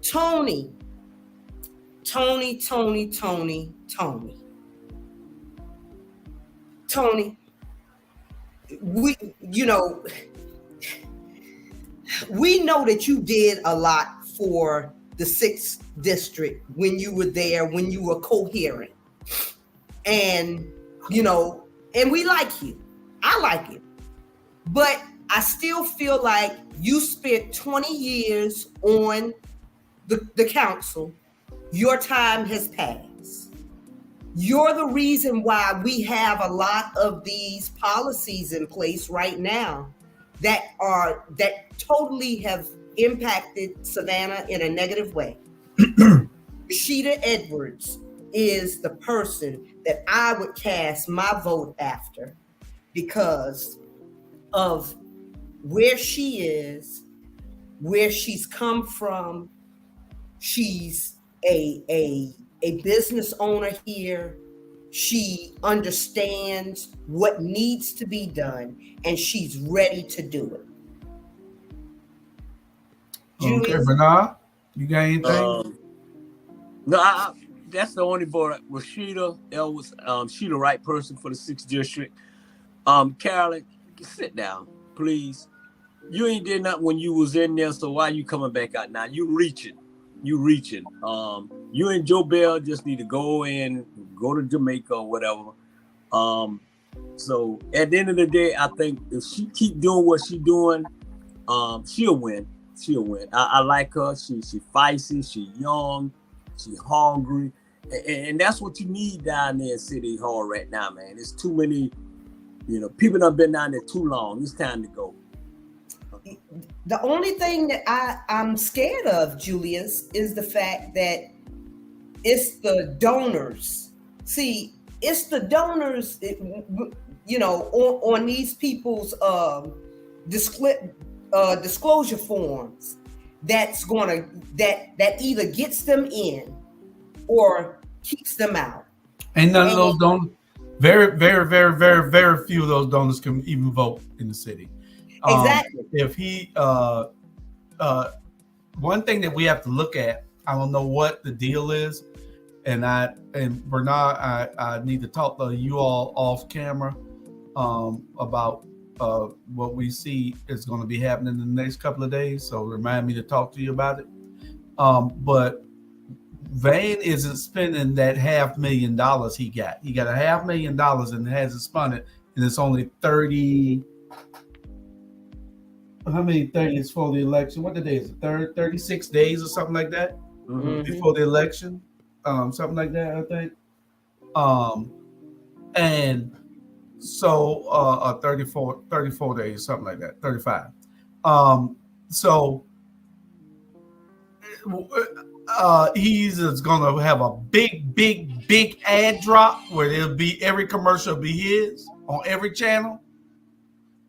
Tony. Tony, you know, we know that you did a lot for the 6th district when you were there, when you were coherent. And, you know, and we like you. I like you. But I still feel like you spent 20 years on the council. Your time has passed. You're the reason why we have a lot of these policies in place right now that totally have impacted Savannah in a negative way. Rashida Edwards is the person that I would cast my vote after because of where she is, where she's come from. She's a business owner here. She understands what needs to be done, and she's ready to do it. Okay, Julius? Bernard, you got anything? No, that's the only vote. Rashida Ellis, she the right person for the 6th district. Carolyn, sit down, please. You ain't did nothing when you was in there, so why you coming back out now? You reaching. You and Joe Bell just need to go to Jamaica or whatever. So at the end of the day, I think if she keep doing what she doing, she'll win. I like her. She feisty. She young. She hungry, and that's what you need down there in City Hall right now, man. There's too many, people have been down there too long. It's time to go. The only thing that I'm scared of, Julius, is the fact that it's the donors. See, it's the donors, on these people's disclosure forms that either gets them in or keeps them out. And none of those donors, very, very, very, very, very few of those donors can even vote in the city. Exactly. If he, one thing that we have to look at, I don't know what the deal is, and Bernard, I need to talk to you all off camera about what we see is going to be happening in the next couple of days. So remind me to talk to you about it. But Van isn't spending that $500,000 he got. He got $500,000 and hasn't spent it, and it's only 30. How many days for the election? What the day is it? 36 days or something like that before the election, something like that, I think. And so 34 days, something like that, 35. So he's going to have a big ad drop where every commercial will be his on every channel.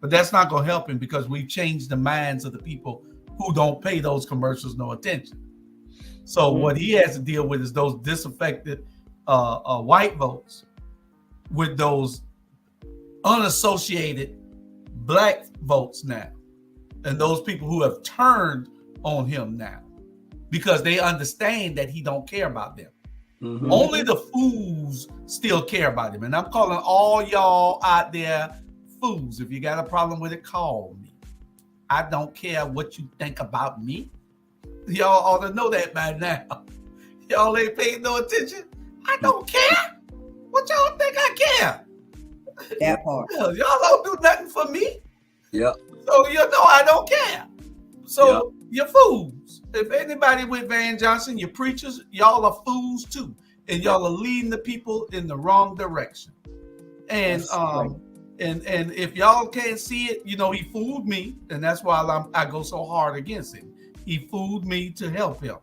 But that's not going to help him because we've changed the minds of the people who don't pay those commercials no attention. So what he has to deal with is those disaffected white votes with those unassociated black votes now. And those people who have turned on him now because they understand that he don't care about them. Mm-hmm. Only the fools still care about him. And I'm calling all y'all out there fools. If you got a problem with it, call me. I don't care what you think about me. Y'all ought to know that by now. Y'all ain't paying no attention. I don't care. What y'all think I care? That part. Y'all don't do nothing for me. Yeah. So I don't care. So you're fools. If anybody with Van Johnson, your preachers, y'all are fools too. And y'all are leading the people in the wrong direction. And And if y'all can't see it, he fooled me, and that's why I go so hard against him. He fooled me to help him,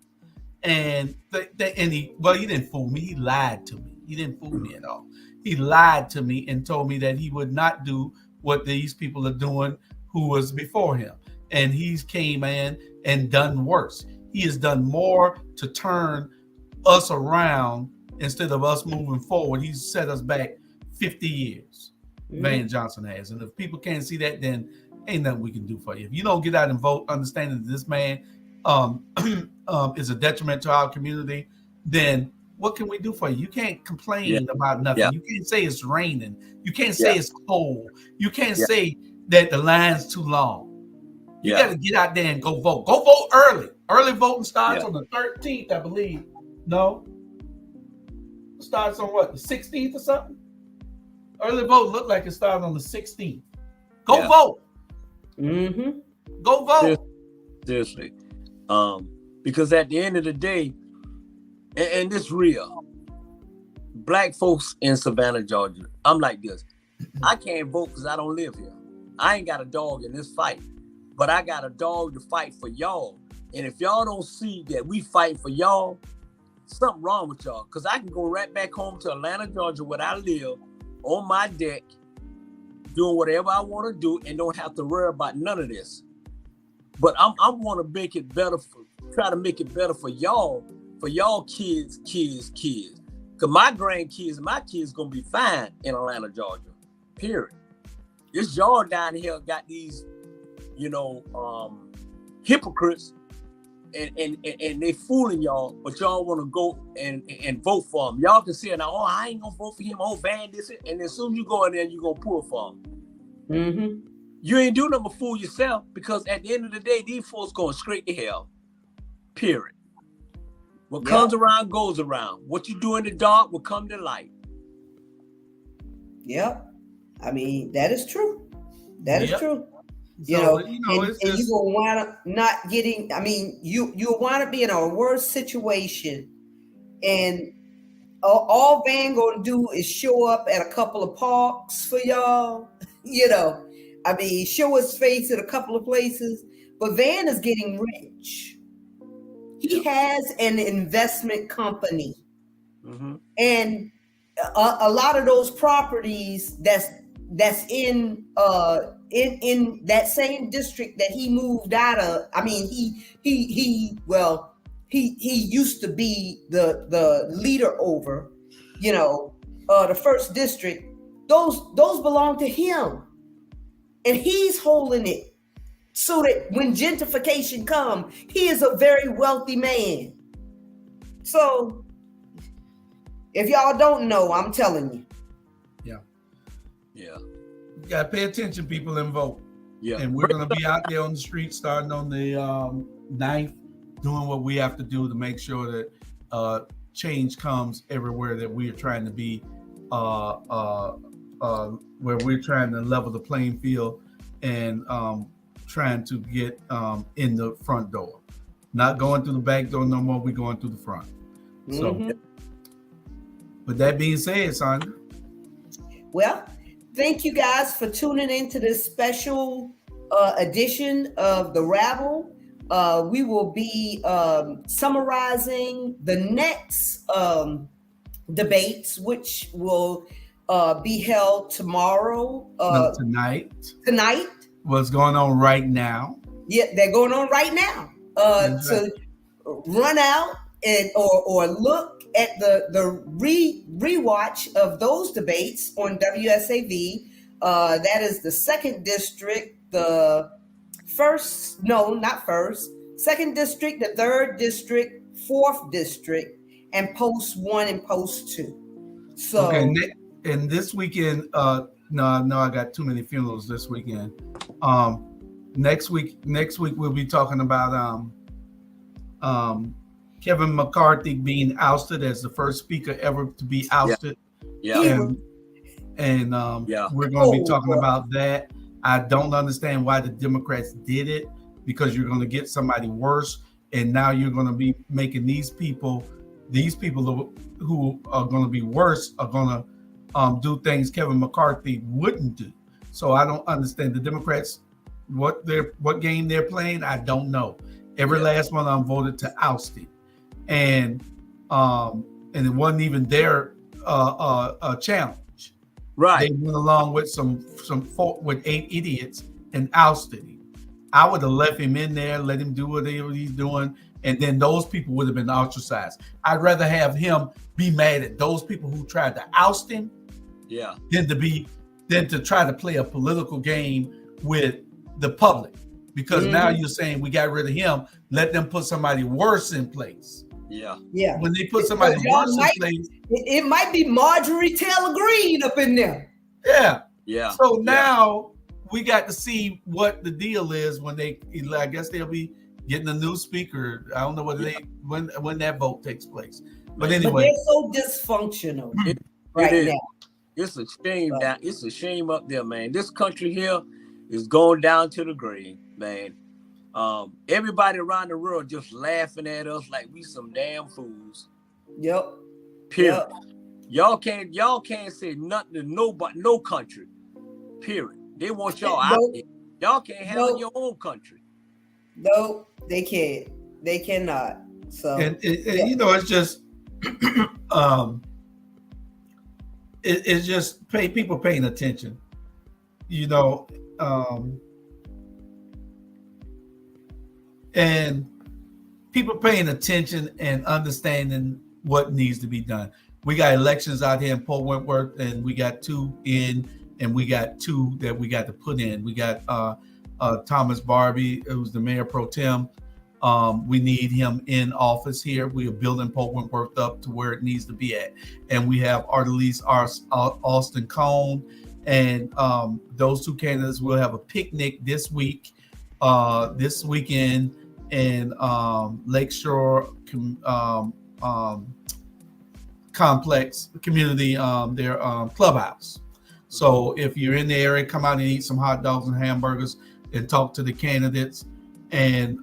and he didn't fool me. He lied to me. He didn't fool me at all. He lied to me and told me that he would not do what these people are doing who was before him, and he's came in and done worse. He has done more to turn us around instead of us moving forward. He's set us back 50 years. Van Johnson has. And if people can't see that, then ain't nothing we can do for you. If you don't get out and vote, understanding that this man is a detriment to our community, then what can we do for you? You can't complain about nothing. Yeah. You can't say it's raining. You can't say Yeah. it's cold. You can't Yeah. say that the line's too long. You Yeah. got to get out there and go vote. Go vote early. Early voting starts Yeah. on the 13th, I believe. No? It starts on what, the 16th or something? Early vote looked like it started on the 16th. Go Yeah. vote. Mm-hmm. Go vote. Seriously. Because at the end of the day, and it's real, Black folks in Savannah, Georgia, I'm like this. I can't vote because I don't live here. I ain't got a dog in this fight, but I got a dog to fight for y'all. And if y'all don't see that we fight for y'all, something wrong with y'all. Because I can go right back home to Atlanta, Georgia, where I live, on my deck, doing whatever I want to do and don't have to worry about none of this. But I want to make it better try to make it better for y'all kids. Because my grandkids and my kids going to be fine in Atlanta, Georgia, period. This y'all down here got these, hypocrites and they fooling y'all, but y'all want to go and vote for them. Y'all can say now, oh, I ain't going to vote for him, oh, Van, this, and as soon as you go in there, you're going to pull for him. Mm-hmm. You ain't doing nothing but fool yourself, because at the end of the day, these folks going straight to hell. Period. What comes around goes around. What you do in the dark will come to light. Yep. I mean, that is true. That is true. So, It's just, you will wind up not getting, I mean, you'll wind up being in a worse situation, and all Van gonna do is show up at a couple of parks for y'all, I mean, show his face at a couple of places, but Van is getting rich. He has an investment company, and a lot of those properties that's in that same district that he moved out of. I mean, he used to be the leader over, the first district. Those belong to him, and he's holding it so that when gentrification comes, he is a very wealthy man. So if y'all don't know, I'm telling you. Yeah. You got to pay attention, people, and vote. Yeah. And we're going to be out there on the street starting on the 9th, doing what we have to do to make sure that change comes everywhere that we are trying to be, where we're trying to level the playing field and trying to get in the front door. Not going through the back door no more, we're going through the front. So, with that being said, Sandra. Well, thank you guys for tuning into this special edition of the Rabble. We will be summarizing the next debates, which will be held tomorrow. Tonight. Tonight. What's going on right now? Yeah, they're going on right now. So run out and or look at the rewatch of those debates on WSAV. That is the 2nd district, the second district, the 3rd district, 4th district, and post 1 and post 2. So and this weekend, no, I got too many funerals this weekend. Next week we'll be talking about Kevin McCarthy being ousted as the first speaker ever to be ousted. Yeah. And we're going to be talking about that. I don't understand why the Democrats did it, because you're going to get somebody worse, and now you're going to be making these people who are going to be worse are going to do things Kevin McCarthy wouldn't do. So I don't understand the Democrats, what game they're playing. I don't know. Every last one of them voted to oust him, and it wasn't even their challenge. Right. They went along with some folk with 8 idiots and ousted him. I would have left him in there, let him do whatever he's doing, and then those people would have been ostracized. I'd rather have him be mad at those people who tried to oust him, than to try to play a political game with the public. Because now you're saying we got rid of him, let them put somebody worse in place. Yeah. Yeah. When they put somebody Because worse in place. it might be Marjorie Taylor Greene up in there. Yeah. Yeah. So now we got to see what the deal is when I guess they'll be getting a new speaker. I don't know whether when that vote takes place. But anyway. But they're so dysfunctional It right now. It's a shame it's a shame up there, man. This country here is going down to the grave, man. Everybody around the world just laughing at us like we some damn fools. Yep. Period. Yep. Y'all can't say nothing to nobody, no country. Period. They want y'all out there. Y'all can't have your own country. No, they can't. They cannot. So and you know, it's just it's just people paying attention. You know, and people paying attention and understanding what needs to be done. We got elections out here in Port Wentworth, and we got 2 in, and we got 2 that we got to put in. We got Thomas Barbie, who's the mayor pro tem. We need him in office here. We are building Port Wentworth up to where it needs to be at. And we have Ardelise Austin Cone. And those 2 candidates will have a picnic this weekend in Lakeshore Complex Community, their clubhouse. So if you're in the area, come out and eat some hot dogs and hamburgers and talk to the candidates. And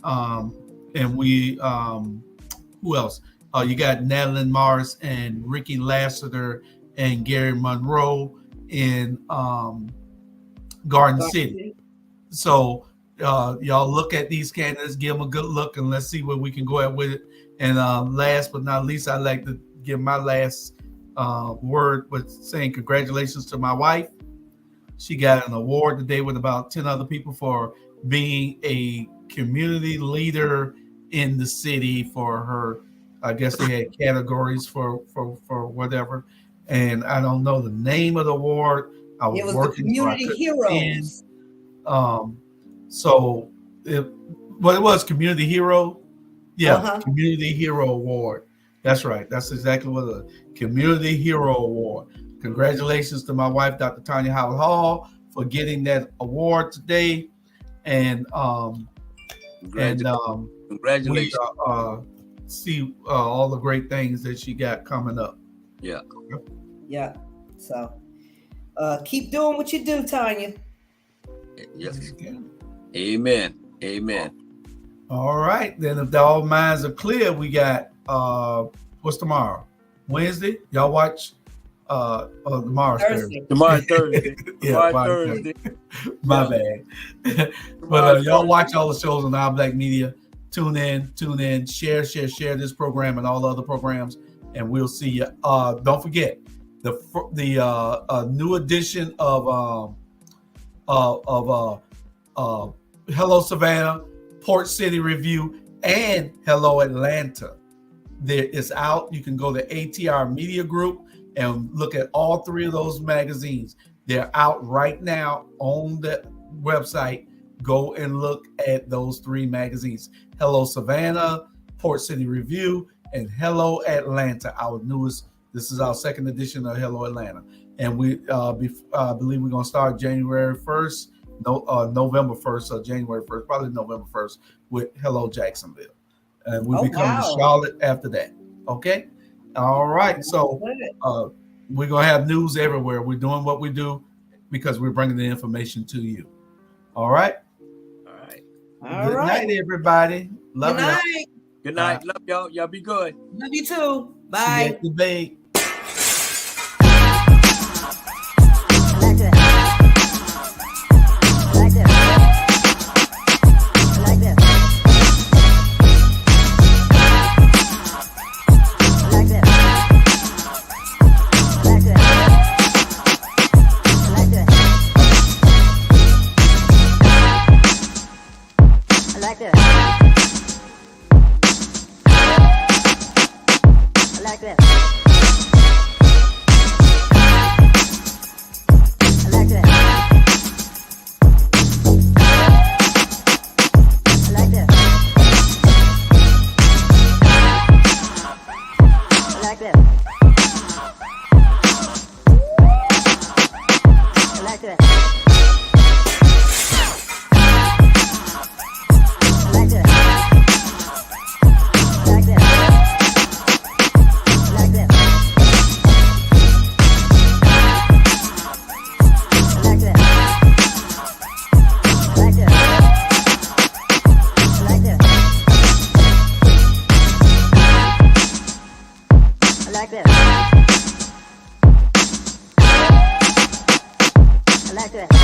we who else? You got Natalie Morris and Ricky Lassiter and Gary Monroe in Garden City. So y'all look at these candidates, give them a good look, and let's see where we can go at with it. And last but not least, I'd like to give my last word with saying congratulations to my wife. She got an award today with about 10 other people for being a community leader in the city for her. I guess they had categories for whatever, and I don't know the name of the award. I was working the Community Heroes. It was Community Hero. Yeah, Community Hero Award. That's right. That's exactly what it was. Community Hero Award. Congratulations to my wife, Dr. Tanya Howard Hall, for getting that award today. And congratulations. We see all the great things that she got coming up. Yeah. Yeah. So keep doing what you do, Tanya. Yes. Amen. Amen. All right. Then if all minds are clear, we got what's tomorrow? Wednesday? Y'all watch tomorrow's Thursday. Tomorrow's Thursday. Thursday. My bad. But y'all watch all the shows on Our Black Media. Tune in, share this program and all other programs, and we'll see you. Don't forget the new edition of Hello Savannah, Port City Review, and Hello Atlanta. There is out. You can go to ATR Media Group and look at all 3 of those magazines. They're out right now on the website. Go and look at those 3 magazines: Hello Savannah, Port City Review, and Hello Atlanta. Our newest. This is our 2nd edition of Hello Atlanta, and we believe we're gonna start January 1st. November 1st or January 1st, probably November 1st with Hello Jacksonville. And we'll be coming to Charlotte after that. Okay? All right. So we're going to have news everywhere. We're doing what we do because we're bringing the information to you. All right? All right. Good night, everybody. Love you. Good night. Love y'all. Y'all be good. Love you too. Bye. See you at the debate. Like that. like to